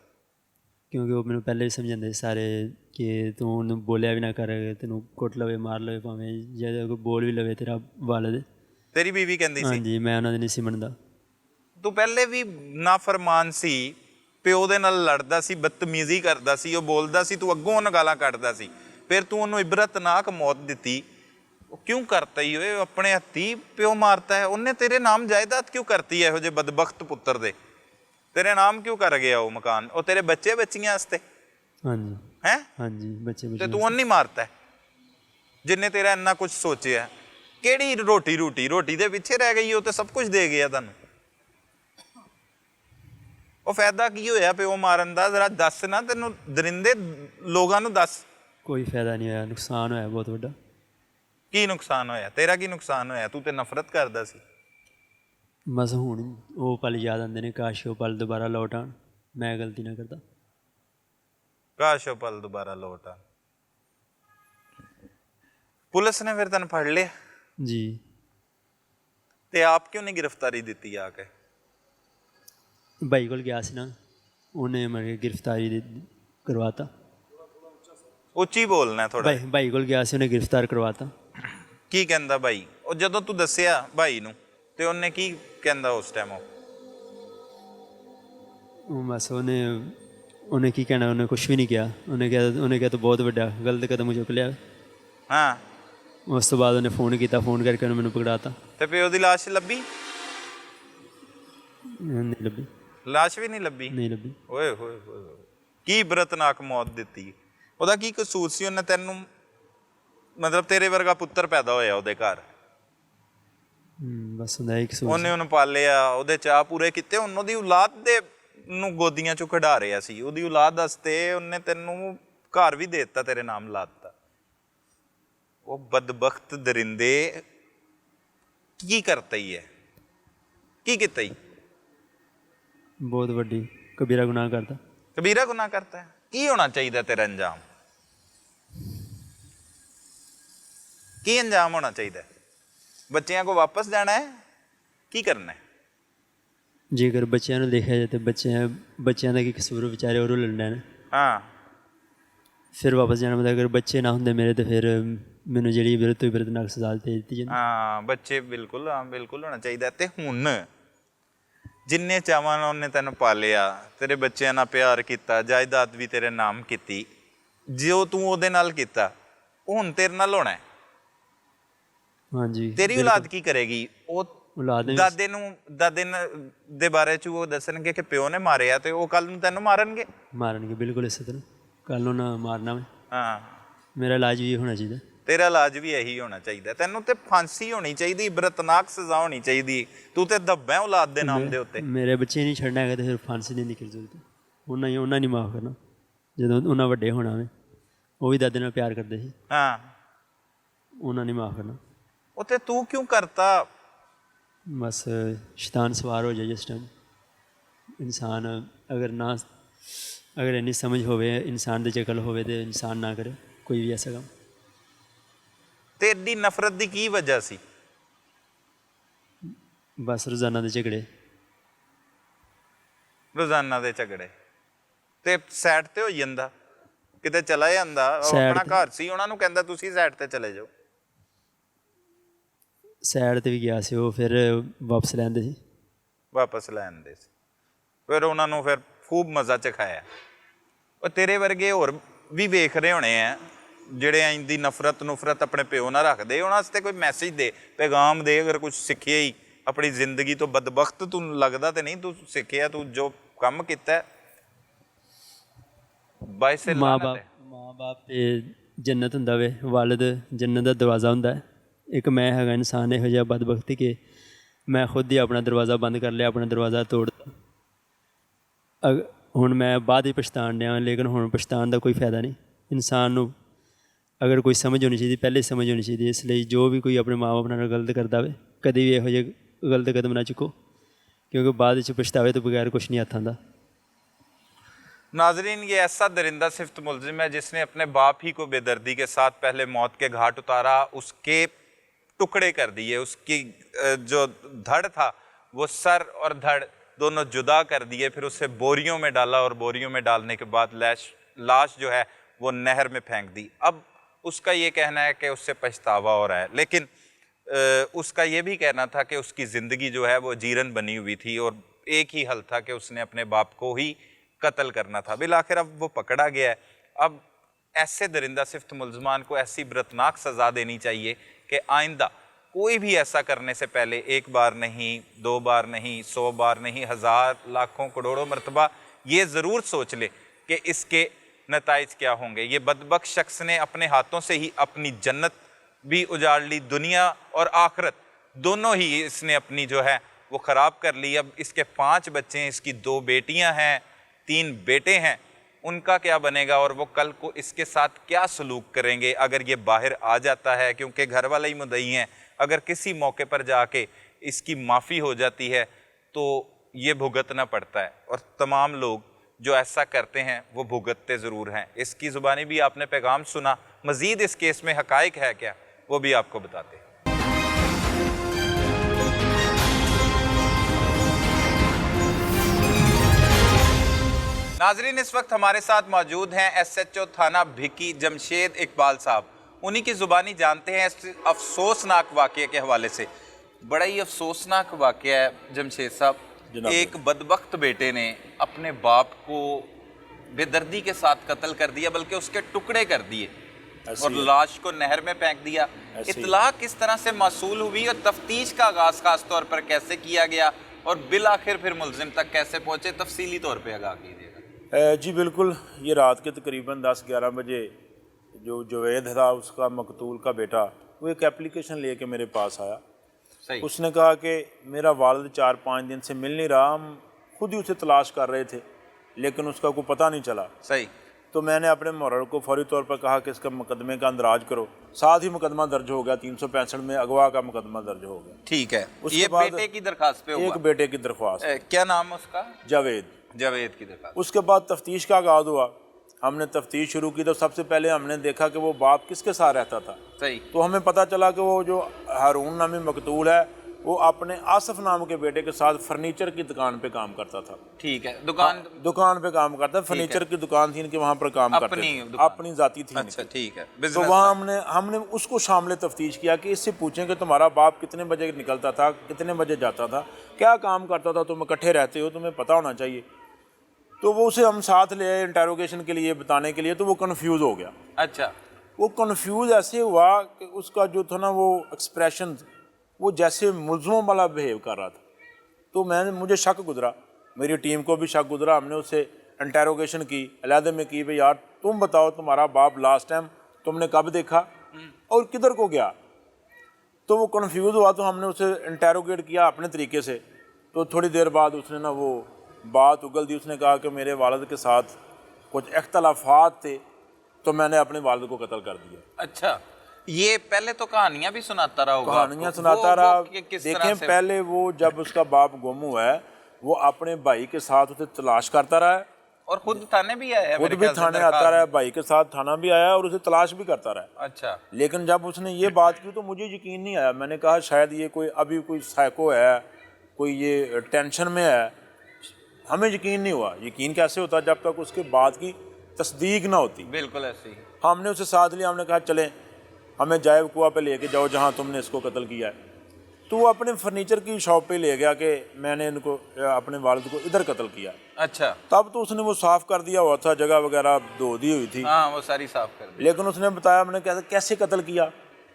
ਕਿਉਂਕਿ ਉਹ ਮੈਨੂੰ ਪਹਿਲੇ ਵੀ ਸਮਝਾਉਂਦੇ ਸੀ ਸਾਰੇ ਕਿ ਤੂੰ ਉਹਨੂੰ ਬੋਲਿਆ ਵੀ ਨਾ ਕਰ, ਤੈਨੂੰ ਕੁੱਟ ਲਵੇ, ਮਾਰ ਲਵੇ, ਭਾਵੇਂ ਜੇ ਕੋਈ ਬੋਲ ਵੀ ਲਵੇ ਤੇਰਾ ਵਾਲਦ। ਤੇਰੀ ਬੀਵੀ ਕਹਿੰਦੀ ਸੀ? ਹਾਂਜੀ, ਮੈਂ ਉਹਨਾਂ ਦੇ ਨਹੀਂ ਸੀ ਮੰਨਦਾ। ਤੂੰ ਪਹਿਲੇ ਵੀ ਨਾਫਰਮਾਨ ਸੀ, ਪਿਓ ਦੇ ਨਾਲ ਲੜਦਾ ਸੀ, ਬਦਤਮੀਜ਼ੀ ਕਰਦਾ ਸੀ, ਉਹ ਬੋਲਦਾ ਸੀ, ਤੂੰ ਅੱਗੋਂ ਉਹਨੂੰ ਗਾਲਾਂ ਕੱਢਦਾ ਸੀ, ਫਿਰ ਤੂੰ ਉਹਨੂੰ ਇਬਰਤਨਾਕ ਮੌਤ ਦਿੱਤੀ। ਉਹ ਕਿਉਂ ਕਰਤਾ ਹੀ ਓਏ? ਆਪਣੇ ਹੱਥੀ ਪਿਓ ਮਾਰਤਾ ਹੈ ਉਹਨੇ। ਤੇਰੇ ਨਾਮ ਜਾਇਦਾਦ ਕਿਉਂ ਕਰਤੀ ਹੈ ਇਹੋ ਜਿਹੇ ਬਦਬਖਤ ਪੁੱਤਰ ਦੇ? ਤੇਰੇ ਨਾਮ ਕਿਉਂ ਕਰ ਗਿਆ ਉਹ ਮਕਾਨ? ਉਹ ਤੇਰੇ ਬੱਚੇ ਬੱਚੀਆਂ ਵਾਸਤੇ ਹਾਂਜੀ। ਹੈ? ਹਾਂਜੀ, ਬੱਚੇ ਤੇ ਤੂੰ ਉਹਨੂੰ ਨਹੀਂ ਮਾਰਤਾ ਜਿੰਨੇ ਤੇਰਾ ਇੰਨਾ ਕੁਝ ਸੋਚਿਆ? ਕਿਹੜੀ ਰੋਟੀ ਦੇ ਪਿੱਛੇ ਰਹਿ ਗਈ? ਉਹ ਤੇ ਸਭ ਕੁਝ ਦੇ ਗਿਆ ਤੁਹਾਨੂੰ। ਉਹ ਫਾਇਦਾ ਕੀ ਹੋਇਆ ਪਿਓ ਮਾਰਨ ਦਾ? ਜ਼ਰਾ ਦੱਸ ਨਾ, ਤੈਨੂੰ ਦਰਿੰਦੇ ਲੋਕਾਂ ਨੂੰ ਦੱਸ। ਕੋਈ ਫਾਇਦਾ ਨਹੀਂ ਹੋਇਆ, ਨੁਕਸਾਨ ਹੋਇਆ ਬਹੁਤ ਵੱਡਾ। ਕੀ ਨੁਕਸਾਨ ਹੋਇਆ? ਤੇਰਾ ਕੀ ਨੁਕਸਾਨ ਹੋਇਆ? ਤੂੰ ਤੇ ਨਫ਼ਰਤ ਕਰਦਾ ਸੀ। ਬਸ ਹੁਣ ਉਹ ਪਲ ਯਾਦ ਆਉਂਦੇ ਨੇ, ਕਾਸ਼ ਉਹ ਪਲ ਦੁਬਾਰਾ ਲੌਟ ਆਉਣ, ਮੈਂ ਗਲਤੀ ਨਾ ਕਰਦਾ। ਕਾਸ਼ ਉਹ ਪਲ ਦੁਬਾਰਾ ਲੌਟ ਆਉਣ। ਪੁਲਿਸ ਨੇ ਫਿਰ ਤੈਨੂੰ ਫੜ ਲਿਆ? ਜੀ। ਤੇ ਆਪ ਕਿਉਂ ਨਹੀਂ ਗ੍ਰਿਫਤਾਰੀ ਦਿੱਤੀ ਆ ਕੇ? ਭਾਈ ਕੋਲ ਗਿਆ ਸੀ ਨਾ, ਉਹਨੇ ਮੇਰੇ ਗ੍ਰਿਫਤਾਰੀ ਕਰਵਾਤਾ। ਉੱਚੀ ਬੋਲਣਾ ਥੋੜਾ। ਭਾਈ ਕੋਲ ਗਿਆ ਸੀ, ਉਹਨੇ ਗ੍ਰਿਫਤਾਰ ਕਰਵਾਤਾ। ਕੀ ਕਹਿੰਦਾ ਭਾਈ? ਉਹ ਜਦੋਂ ਤੂੰ ਦੱਸਿਆ ਭਾਈ ਨੂੰ ਤੇ ਉਹਨੇ ਕੀ ਕਹਿੰਦਾ ਉਸ ਟਾਈਮ? ਉਹ ਬਸ ਉਹਨੇ ਕੀ ਕਹਿਣਾ, ਉਹਨੇ ਕੁਛ ਵੀ ਨਹੀਂ ਕਿਹਾ। ਉਹਨੇ ਕਿਹਾ ਤੂੰ ਬਹੁਤ ਵੱਡਾ ਗਲਤ ਕਦਮ ਚੁੱਕ ਲਿਆ। ਹਾਂ। ਉਸ ਤੋਂ ਬਾਅਦ ਉਹਨੇ ਫੋਨ ਕੀਤਾ, ਫੋਨ ਕਰਕੇ ਉਹਨੇ ਮੈਨੂੰ ਪਕੜਾਤਾ। ਤੇ ਪਿਓ ਦੀ ਲਾਸ਼ ਲੱਭੀ? ਨਹੀਂ ਲੱਭੀ। ਲਾਸ਼ ਵੀ ਨਹੀਂ ਲੱਭੀ? ਨਹੀਂ ਲੱਭੀ। ਓਏ ਹੋਏ ਹੋਏ, ਕੀ ਇਬਰਤਨਾਕ ਮੌਤ ਦਿੱਤੀ। ਉਹਦਾ ਕੀ ਕਸੂਰ ਸੀ? ਉਹਨੇ ਤੈਨੂੰ, ਮਤਲਬ ਤੇਰੇ ਵਰਗਾ ਪੁੱਤਰ ਪੈਦਾ ਹੋਇਆ ਉਹਦੇ ਘਰ, ਬਸ ਹੁੰਦਾ ਇੱਕ ਸੋਚ। ਉਹਨੇ ਉਹਨੂੰ ਪਾਲਿਆ, ਉਹਦੇ ਚਾਅ ਪੂਰੇ ਕੀਤੇ, ਹੁਣ ਉਹਦੀ ਔਲਾਦ ਦੇ ਨੂੰ ਗੋਦੀਆਂ ਚੋਂ ਕਢਾ ਰਿਹਾ ਸੀ। ਉਹਦੀ ਔਲਾਦ ਵਾਸਤੇ ਉਹਨੇ ਤੈਨੂੰ ਘਰ ਵੀ ਦੇ ਦਿੱਤਾ, ਤੇਰੇ ਨਾਮ ਲਾ ਦਿੱਤਾ। ਉਹ ਬਦਬਖਤ ਦਰਿੰਦੇ ਕੀ ਕਰਤਾ ਹੀ ਹੈ? ਕੀ ਕੀਤਾ ਹੀ? ਬਹੁਤ ਵੱਡੀ ਕਬੀਰਾ ਗੁਨਾਹ ਕਰਤਾ। ਕਬੀਰਾ ਗੁਨਾਹ ਕਰਤਾ ਹੈ? ਕੀ ਹੋਣਾ ਚਾਹੀਦਾ ਤੇਰਾ ਅੰਜਾਮ? ਕੀ ਅੰਜਾਮ ਹੋਣਾ ਚਾਹੀਦਾ? ਬੱਚਿਆਂ ਕੋ ਵਾਪਸ ਜਾਣਾ ਹੈ? ਕੀ ਕਰਨਾ ਹੈ? ਜੇਕਰ ਬੱਚਿਆਂ ਨੂੰ ਦੇਖਿਆ ਜਾਏ ਤਾਂ ਬੱਚਿਆਂ ਦਾ ਕੀ ਕਸੂਰ? ਵਿਚਾਰੇ ਉਹ ਲੜਨਾ ਨੇ। ਹਾਂ। ਫਿਰ ਵਾਪਸ ਜਾਣਾ ਮਤਲਬ, ਅਗਰ ਬੱਚੇ ਨਾ ਹੁੰਦੇ ਮੇਰੇ ਤਾਂ ਫਿਰ ਮੈਨੂੰ ਜਿਹੜੀ ਇਬਰਤ ਤੋਂ ਇਬਰਤਨਾਕ ਸਜ਼ਾ ਦੇ ਦਿੱਤੀ ਜਾਂਦੀ। ਹਾਂ, ਬੱਚੇ ਬਿਲਕੁਲ, ਹਾਂ ਬਿਲਕੁਲ ਹੋਣਾ ਚਾਹੀਦਾ। ਤੇ ਹੁਣ ਜਿੰਨੇ ਚਾਵਾਂ ਨਾਲ ਉਹਨੇ ਤੈਨੂੰ ਪਾਲਿਆ, ਤੇਰੇ ਬੱਚਿਆਂ ਨਾਲ ਪਿਆਰ ਕੀਤਾ, ਜਾਇਦਾਦ ਵੀ ਤੇਰੇ ਨਾਮ ਕੀਤੀ, ਜੋ ਤੂੰ ਉਹਦੇ ਨਾਲ ਕੀਤਾ ਉਹ ਹੁਣ ਤੇਰੇ ਨਾਲ ਹੋਣਾ ਹੈ। ਹਾਂਜੀ। ਤੇਰੀ ਔਲਾਦ ਕੀ ਕਰੇਗੀ? ਉਹ ਔਲਾਦ ਦਾਦੇ ਦੇ ਬਾਰੇ ਚ ਉਹ ਦੱਸਣਗੇ ਕਿ ਪਿਓ ਨੇ ਮਾਰਿਆ, ਤੇ ਉਹ ਕੱਲ ਨੂੰ ਤੈਨੂੰ ਮਾਰਨਗੇ। ਬਿਲਕੁਲ ਇਸੇ ਤਰ੍ਹਾਂ ਕੱਲ ਨੂੰ ਨਾ ਮਾਰਨਾ ਵੇ। ਹਾਂ। ਮੇਰਾ ਇਲਾਜ ਵੀ ਹੋਣਾ ਚਾਹੀਦਾ। ਤੇਰਾ ਇਲਾਜ ਵੀ ਇਹੀ ਹੋਣਾ ਚਾਹੀਦਾ। ਤੈਨੂੰ ਤੇ ਫਾਂਸੀ ਹੋਣੀ ਚਾਹੀਦੀ, ਇਬਰਤਨਾਕ ਸਜ਼ਾ ਹੋਣੀ ਚਾਹੀਦੀ। ਤੂੰ ਤੇ ਦੱਬਿਆ ਔਲਾਦ ਦੇ ਨਾਮ ਦੇ ਉੱਤੇ। ਮੇਰੇ ਬੱਚੇ ਨਹੀਂ ਛੱਡਣਾ ਹੈਗਾ ਤੇ ਫਿਰ ਫਾਂਸੀ ਦੀ ਨਿਕਲ ਜ਼ਰੂਰਤ। ਉਹਨਾਂ ਨਹੀਂ ਮਾਫ਼ ਕਰਨਾ। ਜਦੋਂ ਉਹਨਾਂ ਵੱਡੇ ਹੋਣਾ ਵੇ, ਉਹ ਵੀ ਦਾਦੇ ਨਾਲ ਪਿਆਰ ਕਰਦੇ ਸੀ। ਹਾਂ। ਉਹਨਾਂ ਨੇ ਮਾਫ਼ ਕਰਨਾ। ਉਹ ਤੇ ਤੂੰ ਕਿਉਂ ਕਰਤਾ? ਬਸ ਸ਼ੈਤਾਨ ਸਵਾਰ ਹੋ ਜਾਏ ਜਿਸ ਟਾਈਮ। ਇਨਸਾਨ ਅਗਰ ਇੰਨੀ ਸਮਝ ਹੋਵੇ, ਇਨਸਾਨ ਦੀ ਅਕਲ ਹੋਵੇ ਤੇ ਇਨਸਾਨ ਨਾ ਕਰੇ ਕੋਈ ਵੀ ਐਸਾ ਕੰਮ। ਤੇ ਐਡੀ ਨਫ਼ਰਤ ਦੀ ਕੀ ਵਜ੍ਹਾ ਸੀ? ਬਸ ਰੋਜ਼ਾਨਾ ਦੇ ਝਗੜੇ। ਰੋਜ਼ਾਨਾ ਦੇ ਝਗੜੇ ਤੇ ਸਾਈਡ ਤੇ ਹੋ ਜਾਂਦਾ, ਕਿਤੇ ਚਲਾ ਜਾਂਦਾ। ਉਹ ਆਪਣਾ ਘਰ ਸੀ, ਉਹਨਾਂ ਨੂੰ ਕਹਿੰਦਾ ਤੁਸੀਂ ਸਾਈਡ ਤੇ ਚਲੇ ਜਾਓ। ਸਾਈਡ ਤੇ ਵੀ ਗਿਆ ਸੀ ਉਹ, ਫਿਰ ਵਾਪਸ ਲੈਂਦੇ ਸੀ। ਵਾਪਸ ਲੈ ਆਉਂਦੇ ਸੀ। ਫਿਰ ਉਹਨਾਂ ਨੂੰ ਫਿਰ ਖੂਬ ਮਜ਼ਾ ਚਖਾਇਆ। ਉਹ ਤੇਰੇ ਵਰਗੇ ਹੋਰ ਵੀ ਵੇਖ ਰਹੇ ਹੋਣੇ ਆ ਜਿਹੜੇ ਇੰਝ ਦੀ ਨਫ਼ਰਤ ਆਪਣੇ ਪਿਓ ਨਾਲ ਰੱਖਦੇ। ਉਹਨਾਂ ਵਾਸਤੇ ਕੋਈ ਮੈਸੇਜ ਦੇ, ਪੈਗਾਮ ਦੇ। ਅਗਰ ਕੁਛ ਸਿੱਖਿਆ ਹੀ ਆਪਣੀ ਜ਼ਿੰਦਗੀ ਤੋਂ, ਬਦਬਖਤ ਤੂੰ ਲੱਗਦਾ ਤੇ ਨਹੀਂ ਤੂੰ ਸਿੱਖਿਆ, ਤੂੰ ਜੋ ਕੰਮ ਕੀਤਾ ਬਾਇਸੇ ਲਾਨਤ ਹੈ। ਮਾਂ ਬਾਪ ਤੇ ਜੰਨਤ ਹੁੰਦਾ ਵੇ, ਵਾਲਿਦ ਜੰਨਤ ਦਾ ਦਰਵਾਜ਼ਾ ਹੁੰਦਾ ਹੈ। ਇੱਕ ਮੈਂ ਹੈਗਾ ਇਨਸਾਨ ਇਹੋ ਜਿਹਾ ਬਦਬਖਤੀ ਕਿ ਮੈਂ ਖੁਦ ਹੀ ਆਪਣਾ ਦਰਵਾਜ਼ਾ ਬੰਦ ਕਰ ਲਿਆ, ਆਪਣਾ ਦਰਵਾਜ਼ਾ ਤੋੜਤਾ। ਹੁਣ ਮੈਂ ਬਾਅਦ ਹੀ ਪਛਤਾਣ ਡਿਆ, ਲੇਕਿਨ ਹੁਣ ਪਛਤਾਣ ਦਾ ਕੋਈ ਫਾਇਦਾ ਨਹੀਂ। ਇਨਸਾਨ ਨੂੰ ਅਗਰ ਕੋਈ ਸਮਝ ਹੋਣੀ ਚਾਹੀਦੀ, ਪਹਿਲੇ ਸਮਝ ਹੋਣੀ ਚਾਹੀਦੀ। ਇਸ ਲਈ ਜੋ ਵੀ ਕੋਈ ਆਪਣੇ ਮਾਂ ਬਾਪ ਨਾਲ ਗਲਤ ਕਰਦਾ ਹੋਵੇ, ਕਦੇ ਵੀ ਇਹੋ ਜਿਹੇ ਗਲਤ ਕਦਮ ਨਾ ਚੁੱਕੋ, क्योंकि बाद ਵਿੱਚ पछतावे तो बगैर कुछ नहीं आता था। नाजरीन, ये ऐसा दरिंदा सिफ्त मुलजिम है जिसने अपने बाप ही को बेदर्दी के साथ पहले मौत के घाट उतारा, उसके टुकड़े कर दिए, उसकी जो धड़ था वो सर और धड़ दोनों जुदा कर दिए, फिर उसे बोरियों में डाला और बोरियों में डालने के बाद लाश जो है वो नहर में फेंक दी। अब उसका ये कहना है कि उससे पछतावा हो रहा है, लेकिन उसका ये भी कहना था कि उसकी ज़िंदगी जो है वो जीरन बनी हुई थी और एक ही हल था कि उसने अपने बाप को ही कत्ल करना था। बिल आखिर अब वो पकड़ा गया है। अब ऐसे दरिंदा सिफ्त मुलजमान को ऐसी बरतनाक सज़ा देनी चाहिए कि आइंदा कोई भी ऐसा करने से पहले एक बार नहीं, 2 बार नहीं, 100 बार नहीं, 1000, लाखों, करोड़ों मरतबा ये ज़रूर सोच ले कि इसके नताइज क्या होंगे। ये बदबख्त शख्स ने अपने हाथों से ही अपनी जन्नत भी उजाड़ ली, दुनिया और आखिरत दोनों ही इसने अपनी जो है वो ख़राब कर ली। अब इसके 5 बच्चे हैं, इसकी 2 बेटियां हैं, 3 बेटे हैं, उनका क्या बनेगा और वो कल को इसके साथ क्या सलूक करेंगे अगर ये बाहर आ जाता है, क्योंकि घर वाले ही मुद्दई हैं। अगर किसी मौके पर जाके इसकी माफ़ी हो जाती है तो ये भुगतना पड़ता है, और तमाम लोग जो ऐसा करते हैं वो भुगतते ज़रूर हैं। इसकी ज़ुबानी भी आपने पैगाम सुना, मज़ीद इस केस में हक़ाइक़ है क्या वो भी आपको बताते हैं। नाजरीन, इस वक्त हमारे साथ मौजूद हैं SHO थाना भिकी जमशेद इकबाल साहब। उन्हीं की ज़ुबानी जानते हैं इस अफसोसनाक वाक़े के हवाले से। बड़ा ही अफसोसनाक वाक़या है जमशेद साहब, एक बदबख्त बेटे ने अपने बाप को बेदर्दी के साथ कत्ल कर दिया, बल्कि उसके टुकड़े कर दिए और लाश को नहर में फेंक दिया। इत्तला किस तरह से मौसूल हुई और तफ्तीश का आगाज़ खास तौर पर कैसे किया गया और बिल आखिर फिर मुलजिम तक कैसे पहुँचे, तफसीली तौर पर आगाह कीजिएगा। जी बिल्कुल, ये रात के तकरीबन 10-11 बजे जो जवेद था उसका मकतूल का बेटा, वो एक एप्लीकेशन लेके मेरे पास आया। सही। उसने कहा कि मेरा वालिद 4-5 दिन से मिल नहीं रहा, हम खुद ही उसे तलाश कर रहे थे लेकिन उसका कोई पता नहीं चला। सही। तो मैंने अपने मुहर्र को फौरी तौर पर कहा कि इसका मुकदमे का अंदराज करो। साथ ही मुकदमा दर्ज हो गया, 365 में अगवा का मुकदमा दर्ज हो गया। ठीक है। उसके ये बाद बेटे की दरख्वास्त पे हुआ? एक बेटे की दरख्वास्त। क्या नाम है उसका? जावेद की दरख्वास्त। उसके बाद तफ्तीश का आगाज़ हुआ, हमने तफ्तीश शुरू की। तो सबसे पहले हमने देखा कि वो बाप किसके साथ रहता था। सही। तो हमें पता चला कि वो जो हारून नामी मकतूल है वो अपने आसफ नाम के बेटे के साथ फर्नीचर की दुकान पे काम करता था। ठीक है। दुकान पे काम करता, फर्नीचर की दुकान थी इनकी, वहाँ पर काम करते थे, अपनी जाती थी। अच्छा, ठीक है। तो वहाँ हमने उसको शामिल तफ्तीश किया कि इससे पूछें कि तुम्हारा बाप कितने बजे निकलता था, कितने बजे जाता था, क्या काम करता था, तुम इकट्ठे रहते हो, तुम्हें पता होना चाहिए। तो वो उसे हम साथ ले आए इंटेरोगेशन के लिए, बताने के लिए। तो वो कन्फ्यूज़ हो गया। अच्छा। वो कन्फ्यूज़ ऐसे हुआ कि उसका जो था ना वो एक्सप्रेशन, वो जैसे मुल्ज़िमों वाला बिहेव कर रहा था। तो मुझे शक गुजरा, मेरी टीम को भी शक गुजरा। हमने उससे इंटेरोगेशन की, अलहदे में की, भाई यार तुम बताओ तुम्हारा बाप लास्ट टाइम तुमने कब देखा और किधर को गया। तो वो कन्फ्यूज़ हुआ, तो हमने उसे इंटेरोगेट किया अपने तरीके से। तो थोड़ी देर बाद उसने ना वो बात उगल दी। उसने कहा कि मेरे वालिद के साथ कुछ इख्तलाफात थे तो मैंने अपने वालिद को कत्ल कर दिया। अच्छा, ये पहले तो कहानियां भी सुनाता रहा होगा? कहानियां सुनाता रहा। देखें, पहले वो जब उसका बाप गुम हुआ है वो अपने भाई के साथ उसे तलाश करता रहा है और खुद थाने भी आया है, खुद भी थाने आता रहा है, भाई के साथ थाना भी आया और उसे तलाश भी करता रहा है। अच्छा। लेकिन जब उसने ये बात की तो मुझे यकीन नहीं आया। मैंने कहा शायद ये कोई साइको है, कोई ये टेंशन में है। हमें यकीन नहीं हुआ। यकीन कैसे होता जब तक उसके बात की तस्दीक ना होती। बिल्कुल ऐसे ही। हमने उसे साथ लिया, हमने कहा चलें हमें जायब कुआ पे लेके जाओ जहाँ तुमने इसको कत्ल किया है। तो वो अपने फर्नीचर की शॉप पे ले गया कि मैंने इनको अपने वालिद को इधर कत्ल किया। अच्छा। तब तो उसने वो साफ़ कर दिया हुआ था, जगह वगैरह धो दी हुई थी। हाँ, वो सारी साफ़ कर दी। लेकिन उसने बताया, मैंने कैसे कत्ल किया।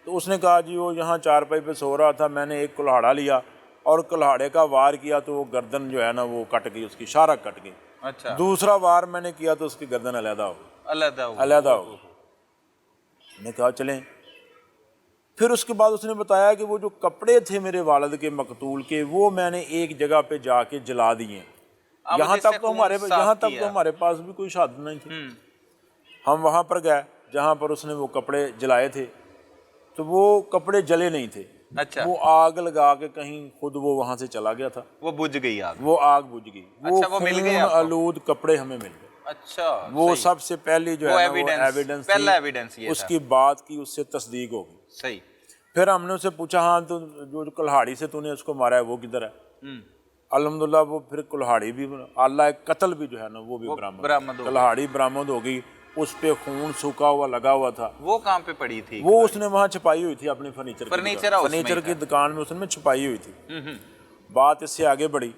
तो उसने कहा जी वो यहाँ चारपाई पे सो रहा था, मैंने एक कुल्हाड़ा लिया और कुल्हाड़े का वार किया तो वो गर्दन जो है ना वो कट गई, उसकी शारक कट गई। अच्छा। दूसरा वार मैंने किया तो उसकी गर्दन अलहदा हो गई। अलहदा हो। मैंने कहा चलें फिर उसके बाद उसने बताया कि वो जो कपड़े थे मेरे वालिद के मकतूल के, वो मैंने एक जगह पे जाके जला दिए। यहाँ तक तो हमारे पास भी कोई शहादत नहीं थी। हम वहाँ पर गए जहाँ पर उसने वो कपड़े जलाए थे, तो वो कपड़े जले नहीं थे। अच्छा, वो आग लगा के कहीं खुद वो वहाँ से चला गया था, वो बुझ गई आग। वो आग बुझ गई। अच्छा, वो मिल गए खून आपको? आलूद कपड़े हमें मिल गए। अच्छा, वो सही। सबसे पहली जो वो है ना वो evidence, एविडेंस पहला evidence ये था। उसकी बात की उससे तस्दीक हो गई। सही। फिर हमने उससे पूछा, हाँ तो जो कुल्हाड़ी से तूने उसको मारा है वो किधर है? अल्हम्दुलिल्लाह वो फिर कुल्हाड़ी भी, आला कत्ल भी जो है ना वो भी बरामद हो, कुल्हाड़ी बरामद हो गई। उस पे खून सूखा हुआ लगा हुआ था। वो कहाँ पे पड़ी थी? वो उसने वहाँ छुपाई हुई थी अपनी फर्नीचर की दुकान में उसने छुपाई हुई थी। बात इससे आगे बढ़ी,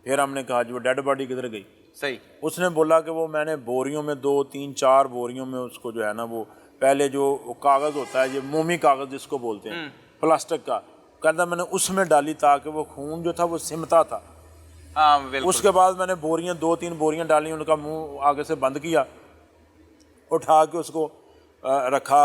फिर हमने कहा जो डेड बॉडी किधर गई? सही। उसने बोला कि वो मैंने बोरियों में 2 3 4 बोरियों में उसको जो है ना वो पहले जो कागज़ होता है, ये मोमी कागज़ जिसको बोलते हैं, प्लास्टिक का, कहता मैंने उसमें डाली ताकि वो खून जो था वो सिमटा था। हाँ, बिल्कुल। उसके बाद मैंने बोरियां 2 3 बोरियां डाली, उनका मुंह आगे से बंद किया, उठा के उसको रखा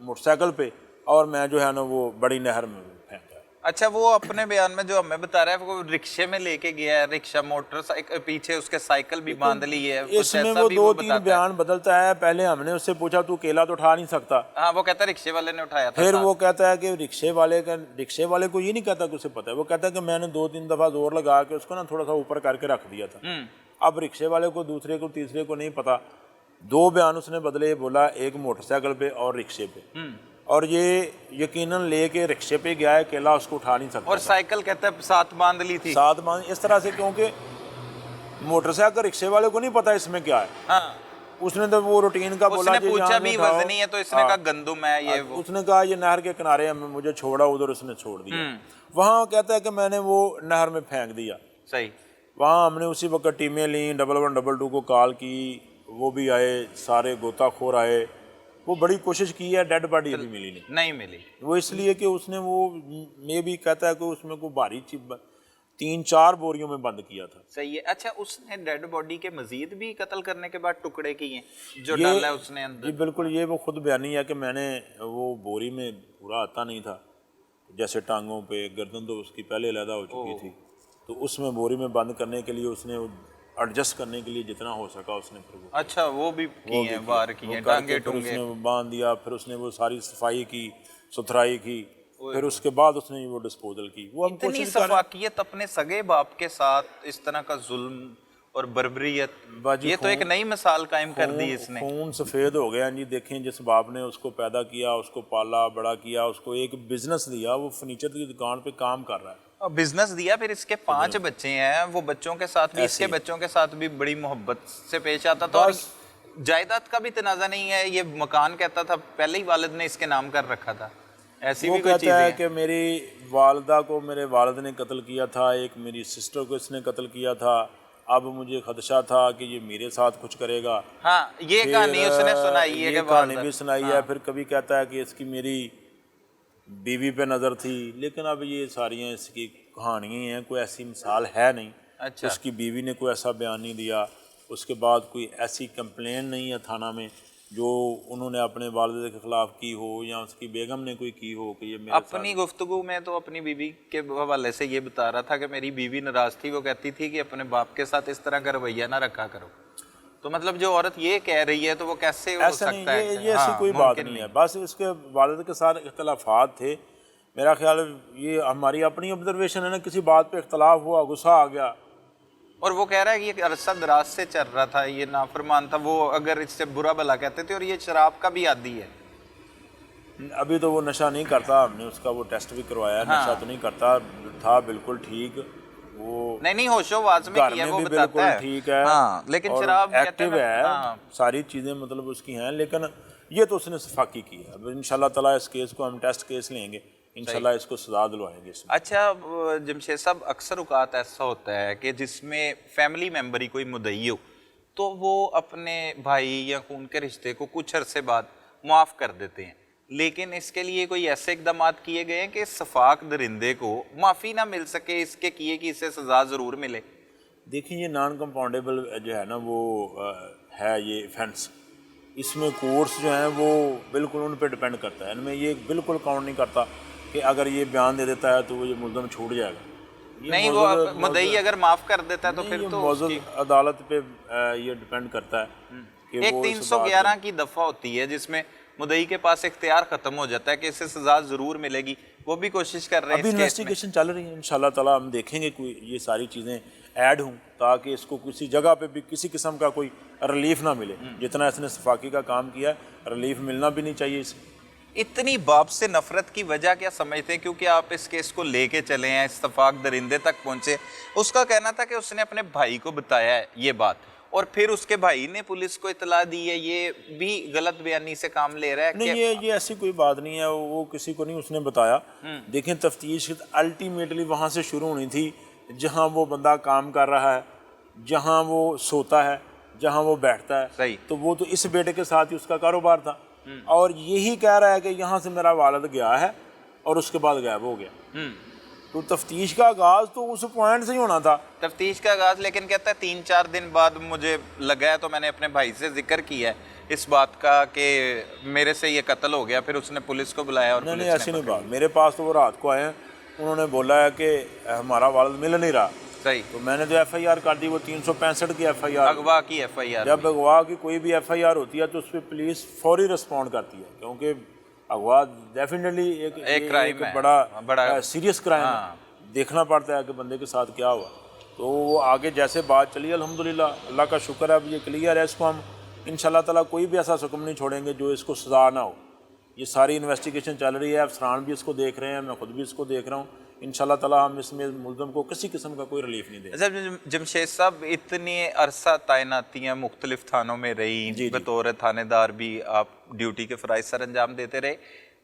मोटरसाइकिल पे, और मैं जो है ना वो बड़ी नहर में फेंका। अच्छा, वो अपने बयान में जो हमें बता रहा है वो रिक्शे में लेके गया है, रिक्शा मोटरसाइकिल, पीछे उसके साइकिल भी बांध ली है। इसमें वो 2 3 बयान बदलता है। पहले हमने उससे पूछा तू अकेला तो उठा नहीं सकता? हाँ, वो कहता है रिक्शे वाले ने उठाया था। फिर वो कहता है कि रिक्शे वाले को ये नहीं कहता कि उसे पता है, वो कहता है कि मैंने 2 3 दफा जोर लगा के उसको ना थोड़ा सा ऊपर करके रख दिया था। अब रिक्शे वाले को, दूसरे को, तीसरे को नहीं पता। 2 बयान उसने बदले, बोला एक मोटरसाइकिल पे और रिक्शे पे, और ये यकीनन लेके रिक्शे पे गया है, अकेला उसको उठा नहीं सकता। और साइकिल कहता है साथ बांध ली थी। साथ बांध इस तरह से, क्योंकि मोटरसाइकिल रिक्शे वाले को नहीं पता इसमें क्या है। हाँ, उसने तो वो रूटीन का बोला, उसने पूछा भी वजनी है तो इसने कहा गंदुम है ये वो। उसने कहा ये नहर के किनारे है, मुझे छोड़ा उधर, उसने छोड़ दिया। वहाँ कहता है कि मैंने वो नहर में फेंक दिया। सही। वहाँ हमने उसी वक्त टीमें ली, 1122 को कॉल की, वो भी आए, सारे गोताखोर आए, वो बड़ी कोशिश की है, डेड बॉडी अभी मिली नहीं मिली। वो इसलिए कि उसने वो मैं भी कहता है कि उसमें कोई भारी चीज 3 4 बोरियों में बंद किया था। सही है। अच्छा, उसने डेड बॉडी के मजीद भी कत्ल करने के बाद टुकड़े किए जो डाला है उसने अंदर? जी बिल्कुल, ये वो खुद बयानी है कि मैंने वो बोरी में पूरा आता नहीं था, जैसे टांगों पे, गर्दन तो उसकी पहले अलहदा हो चुकी थी, तो उसमें बोरी में बंद करने के लिए उसने एडजस्ट करने के लिए जितना हो सका उसने फिर वो, अच्छा, वो भी किए हैं, बार किए हैं, टांगे टूंगे उसने वो बांध दिया। फिर उसने वो सारी सफाई की, सुथराई की, फिर उसके बाद उसने वो डिस्पोजल की। वो हम इतनी सफाकियत अपने सगे बाप के साथ, इस तरह का जुल्म और बर्बरियत, ये तो एक नई मिसाल कायम कर दी इसने। खून सफ़ेद हो गया जी। देखें, जिस बाप ने उसको पैदा किया, उसको पाला बड़ा किया, उसको एक बिजनेस दिया, वो फर्नीचर की दुकान पे काम कर रहा है, बिजनेस दिया, फिर इसके 5 बच्चे हैं, वो बच्चों के साथ भी, इसके बच्चों के साथ भी बड़ी मोहब्बत से पेश आता था। और जायदाद का भी तनाजा नहीं है, ये मकान कहता था पहले ही वालिद ने इसके नाम कर रखा था। ऐसी भी कोई चीजें है कि मेरी वालदा को मेरे वालिद ने कत्ल किया था, एक मेरी सिस्टर को इसने कत्ल किया था, अब मुझे खदशा था कि ये मेरे साथ कुछ करेगा। हाँ, ये कहानी उसने सुनाई है, कहानी भी सुनाई है। फिर कभी कहता है कि इसकी मेरी बीवी पे नज़र थी, लेकिन अब ये सारियाँ इसकी कहानियाँ हैं, कोई ऐसी मिसाल है नहीं। अच्छा, उसकी बीवी ने कोई ऐसा बयान नहीं दिया, उसके बाद कोई ऐसी कंप्लेन नहीं है थाना में जो उन्होंने अपने वालिद के खिलाफ की हो या उसकी बेगम ने कोई की हो कि ये मेरे अपनी गुफ्तगू में तो अपनी बीवी के हवाले से ये बता रहा था कि मेरी बीवी नाराज थी, वो कहती थी कि अपने बाप के साथ इस तरह का रवैया ना रखा करो। तो मतलब जो औरत ये कह रही है तो वो कैसे हो सकता है? ये ऐसी कोई बात नहीं है, बस इसके वालिद के साथ इख्तलाफात थे। मेरा ख्याल ये हमारी अपनी ऑब्जर्वेशन है ना, किसी बात पे इख्तलाफ हुआ, गुस्सा आ गया, और वो कह रहा है कि ये अरसा दराज से चल रहा था, ये नाफरमान था, वो अगर इससे बुरा भला कहते थे, और ये शराब का भी आदी है। अभी तो वो नशा नहीं करता, हमने उसका वो टेस्ट भी करवाया, नशा तो नहीं करता था, बिल्कुल ठीक, वो नहीं होशो-वाज में किया, वो बताता है ठीक है। हाँ, लेकिन शराब एक्टिव है, सारी चीज़ें मतलब उसकी हैं, लेकिन ये तो उसने सफाकी की है। अब इंशाल्लाह ताला इस केस को हम टेस्ट केस लेंगे, इंशाल्लाह इसको सजा दिलवाएंगे इसमें। अच्छा जमशेद साहब, अक्सर औकात ऐसा होता है कि जिसमें फैमिली मेम्बर ही कोई मुद्दई हो तो वो अपने भाई या खून के रिश्ते को कुछ अरसे बाद माफ़ कर देते हैं, लेकिन इसके लिए कोई ऐसे इकदाम किए गए हैं कि सफाक दरिंदे को माफ़ी ना मिल सके इसके किए कि इसे सज़ा ज़रूर मिले? देखिए, ये नॉन कंपाउंडेबल जो है ना वो है ये ऑफेंस, इसमें कोर्ट्स जो हैं वो बिल्कुल उन पे डिपेंड करता है, इनमें ये बिल्कुल काउंट नहीं करता कि अगर ये बयान दे देता है तो वो ये मुल्ज़म छूट जाएगा। ये नहीं, वो मुद्दई अगर माफ कर देता है तो फिर तो मौजूद अदालत पे ये डिपेंड करता है कि एक वो 311 की दफा होती है जिसमें मुद्दई के पास इख्तियार खत्म हो जाता है कि इसे सजा जरूर मिलेगी, वो भी कोशिश कर रहे हैं अभी इस केस में। इन्वेस्टिगेशन चल रही है, इंशाल्लाह ताला हम देखेंगे कोई ये सारी चीज़ें ऐड हों ताकि इसको किसी जगह पे भी किसी किस्म का कोई रिलीफ ना मिले। जितना इसने सफाकी का काम किया है रिलीफ मिलना भी नहीं चाहिए इसे। इतनी बाप से नफरत की वजह क्या समझते हैं? क्योंकि आप इस केस को लेके चले हैं, इस्तफाक दरिंदे तक पहुंचे। उसका कहना था कि उसने अपने भाई को बताया है ये बात, और फिर उसके भाई ने पुलिस को इतला दी है। ये भी गलत बयानी से काम ले रहा है नहीं, ये ऐसी कोई बात नहीं है, वो किसी को नहीं उसने बताया। देखें, तफ्तीश अल्टीमेटली वहाँ से शुरू होनी थी जहाँ वो बंदा काम कर रहा है, जहाँ वो सोता है, जहाँ वो बैठता है। सही। तो वो तो इस बेटे के साथ ही उसका कारोबार था, और यही कह रहा है कि यहाँ से मेरा वालिद गया है और उसके बाद गायब हो गया। तो तफ्तीश का आगाज़ तो उस पॉइंट से ही होना था। तफ्तीश का आगाज, लेकिन कहता है 3-4 दिन बाद मुझे लगा है तो मैंने अपने भाई से जिक्र किया है इस बात का कि मेरे से ये कत्ल हो गया। फिर उसने पुलिस को बुलाया और नहीं, पुलिस ऐसी ने नहीं बात। मेरे पास तो वो रात को आए हैं, उन्होंने बोला है कि हमारा वालिद मिल नहीं रहा। सही। तो मैंने तो FIR कर दी, वो 365 की FIR। अगवा की FIR। जब अगवा की कोई भी FIR होती है तो उस पर पुलिस फौरी रिस्पॉन्ड करती है, क्योंकि अगवा डेफिनेटली एक क्राइम है, बड़ा सीरियस क्राइम है। देखना पड़ता है कि बंदे के साथ क्या हुआ। तो वो आगे जैसे बात चली, अल्हम्दुलिल्लाह अल्लाह का शुक्र है, अब ये क्लियर है। इसको हम इंशाल्लाह ताला कोई भी ऐसा हुक्म नहीं छोड़ेंगे जो इसको सजा ना हो। ये सारी इन्वेस्टिगेशन चल रही है, अफसरान भी इसको देख रहे हैं, मैं खुद भी इसको देख रहा हूँ। इंशाल्लाह ताला हम इसमें मुल्ज़म को किसी किस्म का कोई रिलीफ नहीं देंगे। अच्छा जमशेद साहब, इतने अरसा तैनातियाँ मुख्तलिफ थानों में रही, बतौर थानेदार भी आप ड्यूटी के फ़राइज़ सर अंजाम देते रहे।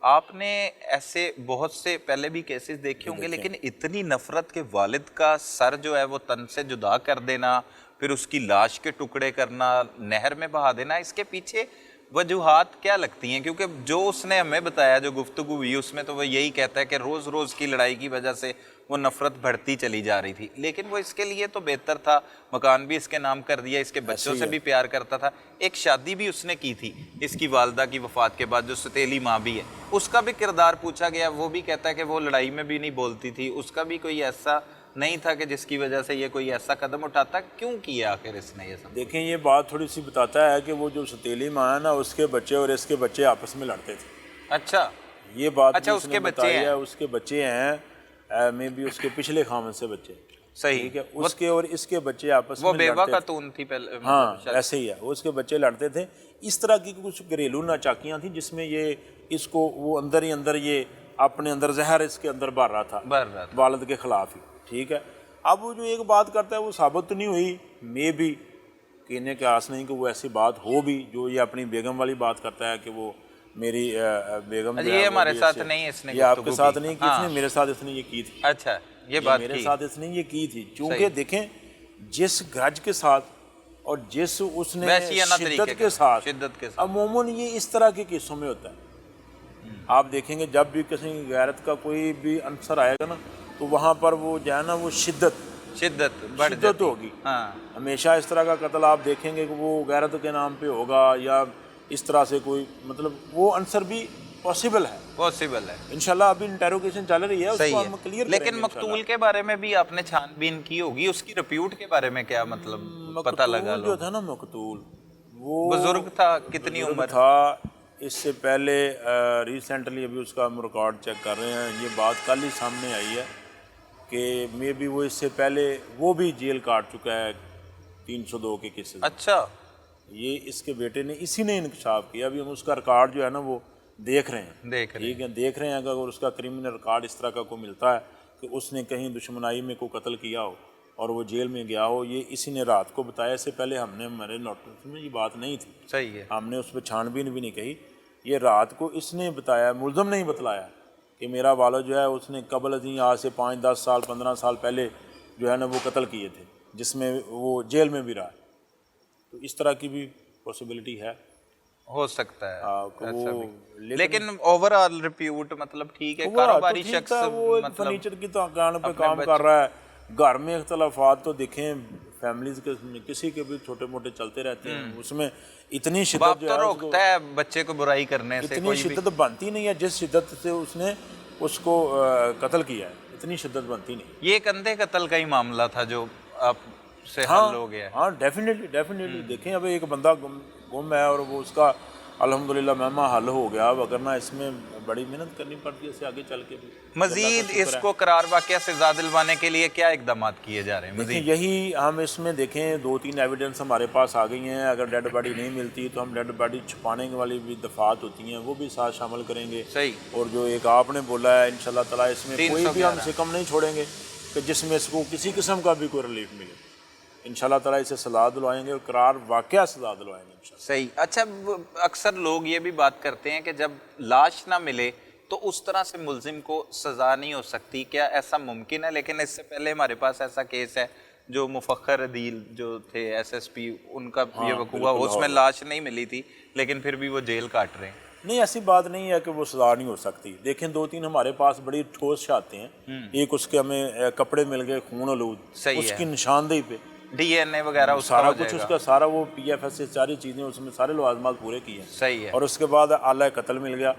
आपने ऐसे बहुत से पहले भी केसेस देखे होंगे, लेकिन इतनी नफरत के वालिद का सर जो है वो तन से जुदा कर देना, फिर उसकी लाश के टुकड़े करना, नहर में बहा देना, इसके पीछे वजूहात क्या लगती हैं? क्योंकि जो उसने हमें बताया, जो गुफ्तगू हुई, उसमें तो वो यही कहता है कि रोज़ रोज़ की लड़ाई की वजह से वो नफ़रत बढ़ती चली जा रही थी, लेकिन वो इसके लिए तो बेहतर था। मकान भी इसके नाम कर दिया, इसके बच्चों से भी प्यार करता था। एक शादी भी उसने की थी इसकी वालदा की वफ़ात के बाद, जो सतीली माँ भी है, उसका भी किरदार पूछा गया। वो भी कहता है कि वो लड़ाई में भी नहीं बोलती थी, उसका भी कोई ऐसा नहीं था कि जिसकी वजह से ये कोई ऐसा कदम उठाता। क्यों किया आखिर इसने ये सब? देखें, ये बात थोड़ी सी बताता है कि वो जो सतीली माँ है ना, उसके बच्चे और इसके बच्चे आपस में लड़ते थे। अच्छा, ये बात अच्छा, भी उसके उसने बच्चे बताई हैं। है, उसके बच्चे हैं, मे भी उसके पिछले खामन से बच्चे। सही। ठीक है, उसके और इसके बच्चे आपस वो में बेवा लड़ते थे। खातून थी पहले। हाँ, ऐसे ही है, उसके बच्चे लड़ते थे। इस तरह की कुछ घरेलू नाचाकियाँ थी जिसमें ये इसको वो अंदर ही अंदर ये अपने अंदर जहर इसके अंदर भर रहा था वालिद के खिलाफ ही। ठीक है, अब वो जो एक बात करता है वो साबित तो नहीं हुई, मे भी कि इन्हें के आस नहीं कि वो ऐसी बात हो भी। जो ये अपनी बेगम वाली बात करता है कि वो मेरी बेगम जो है ये वो हमारे भी साथ ऐसे- नहीं, इसने ये आपके गुफ्तगू साथ की। नहीं की, हाँ। इसने मेरे साथ इसने ये की थी। अच्छा, ये बात मेरे की। साथ इसने ये की थी, क्योंकि देखें जिस गरज के साथ और जिस उसने वहशियाना तरीके शिद्दत के साथ, शिद्दत के साथ। अमूमन ये इस तरह के केसों में होता है। आप देखेंगे जब भी किसी गैरत का कोई भी अंसर आएगा ना, तो वहाँ पर वो जो है ना वो शिद्दत बढ़ शिद्दत जाती। होगी। हाँ। हमेशा इस तरह का कत्ल आप देखेंगे कि वो गैरत के नाम पे होगा, या इस तरह से कोई मतलब वो आंसर भी पॉसिबल है। इंशाल्लाह अभी इंटेरोगेशन चल रही है, उसको हम क्लियर करेंगे। लेकिन मकतूल के बारे में भी आपने छानबीन की होगी, उसकी रिप्यूट के बारे में क्या मतलब पता लगा? जो था ना मकतूल, वो बुजुर्ग था, कितनी उम्र था? इससे पहले रिसेंटली अभी उसका हम रिकॉर्ड चेक कर रहे हैं, ये बात कल ही सामने आई है कि मे बी वो इससे पहले वो भी जेल काट चुका है 302 के केसेस। अच्छा, ये इसके बेटे ने, इसी ने इंकशाफ किया। अभी हम उसका रिकॉर्ड जो है ना वो देख रहे हैं। देख रहे हैं अगर उसका क्रिमिनल रिकॉर्ड इस तरह का कोई मिलता है कि उसने कहीं दुश्मनाई में कोई कत्ल किया हो और वो जेल में गया हो, ये इसी ने रात को बताया। इससे पहले हमने हमारे नोटिस में ये बात नहीं थी। सही है, हमने उस पर छानबीन भी नहीं कही। ये रात को इसने बताया, मुल्ज़म नहीं बतलाया कि मेरा वाला जो है उसने कबल अजी आज से 5-10 साल 15 साल पहले जो है ना वो कत्ल किए थे, जिसमें वो जेल में भी रहा। तो इस तरह की भी पॉसिबिलिटी है, हो सकता है। वो लेकिन ओवरऑल रिप्यूट मतलब ठीक है, वो कारोबारी तो ठीक शख्स था, वो मतलब फर्नीचर की दुकान पे काम कर रहा है। घर में इख्तलाफात तो देखें फैमिलीज के किसी के भी छोटे मोटे चलते रहते हैं, उसमें इतनी शिद्दत बाप जो तो है रोकता है बच्चे को बुराई करने से, इतनी कोई भी शिद्दत बनती नहीं है जिस शिद्दत से उसने उसको कत्ल किया है, इतनी शिद्दत बनती नहीं। ये एक अंधे कत्ल का ही मामला था जो आप से हाँ हल हो गया है। हाँ डेफिनेटली देखें, अब एक बंदा गुम है और वो उसका अल्हम्दुलिल्लाह मैमा हल हो गया, वगरना इसमें बड़ी मेहनत करनी पड़ती है इससे आगे चल के भी। मजीद इसको करार वाक़या सजा दिलवाने के लिए क्या इकदाम किए जा रहे हैं? देखिए मजीद यही हम इसमें देखें 2-3 एविडेंस हमारे पास आ गई हैं। अगर डेड बॉडी नहीं मिलती तो हम डेड बॉडी छुपाने वाली भी दफात होती हैं वो भी साथ शामिल करेंगे। सही। और जो एक आपने बोला है इंशाल्लाह ताला इसमें कोई भी हम 311 से कम नहीं छोड़ेंगे कि जिसमें इसको किसी किस्म का भी कोई रिलीफ मिले। इंशाल्लाह ताला इसे सजा दिलवाएंगे और करार वाक़या सजा दिलवाएंगे इंशाल्लाह। सही। अच्छा, अक्सर लोग ये भी बात करते हैं कि जब लाश ना मिले तो उस तरह से मुलजिम को सज़ा नहीं हो सकती, क्या ऐसा मुमकिन है? लेकिन इससे पहले हमारे पास ऐसा केस है जो मुफक्खर अदील जो थे SSP, उनका ये वक़ूआ, उसमें लाश नहीं मिली थी लेकिन फिर भी वो जेल काट रहे हैं। नहीं, ऐसी बात नहीं है कि वो सजा नहीं हो सकती। देखें 2-3 हमारे पास बड़ी ठोस शहादतें हैं। एक उसके हमें कपड़े मिल गए खून आलूद, सही है। उसकी निशानदेही पे DNA वगैरह उसका सारा हो कुछ जाएगा। उसका सारा वो PFS से सारी चीज़ें उसमें सारे लवाजमात पूरे किए हैं। सही है। और उसके बाद आला कत्ल मिल गया,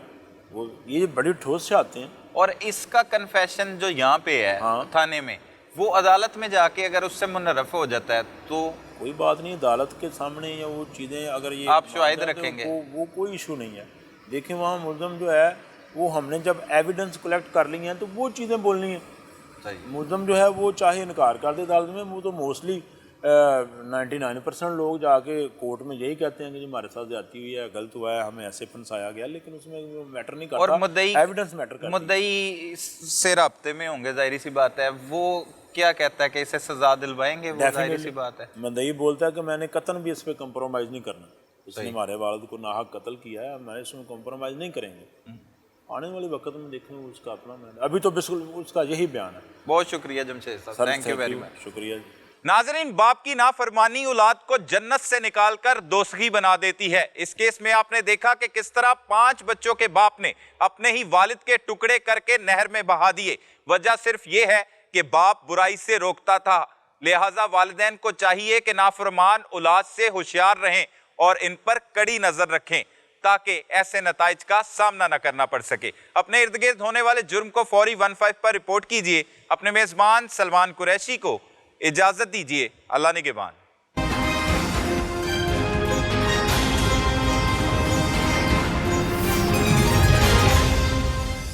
वो ये बड़ी ठोस से आते हैं। और इसका कन्फेशन जो यहाँ पे है थाने में, वो अदालत में जाके अगर उससे मुनरफ हो जाता है तो कोई बात नहीं, अदालत के सामने या वो चीज़ें अगर ये आप शवाहिद मान जाए तो रखेंगे। वो कोई इशू नहीं है। देखिए वहाँ मुलज़म जो है वो हमने जब एविडेंस कलेक्ट कर ली हैं तो वो चीज़ें बोलनी है। सही। मुलज़म जो है वो चाहे इनकार कर दे अदालत में, वो तो मोस्टली 99% लोग जाके कोर्ट में यही कहते हैं कि जी हमारे साथ ज्यादती हुई है, गलत हुआ है, हमें ऐसे फंसाया गया, लेकिन उसमें वो मैटर नहीं करता। और मुद्दई एविडेंस मैटर करता है। मुद्दई से राब्ते में होंगे, जाहिर सी बात है। वो क्या कहता है कि इसे सजा दिलवाएंगे, वो जाहिर सी बात है। मुद्दई बोलता है कि मैंने कतन भी इस पर कंप्रोमाइज़ नहीं करना, इसने हमारे वालिद को नाहक कत्ल किया है, मैं इसमें कंप्रोमाइज़ नहीं करेंगे। आने वाले वक्त में देखेंगे उसका अपना मैटर, अभी तो बिल्कुल उसका यही बयान है। बहुत शुक्रिया जमशेद साहब, थैंक यू वेरी मच। शुक्रिया जी। नाजरीन, बाप की नाफरमानी औलाद को जन्नत से निकालकर दोज़खी बना देती है। इस केस में आपने देखा कि किस तरह 5 बच्चों के बाप ने अपने ही वालिद के टुकड़े करके नहर में बहा दिए। वजह सिर्फ ये है कि बाप बुराई से रोकता था, लिहाजा वालिदैन को चाहिए कि नाफरमान औलाद से होशियार रहें और इन पर कड़ी नजर रखें ताकि ऐसे नताइज का सामना न करना पड़ सके। अपने इर्द गिर्द होने वाले जुर्म को फौरी 15 पर रिपोर्ट कीजिए। अपने मेजबान सलमान कुरैशी को इजाजत दीजिए। अल्लाह निगहबान।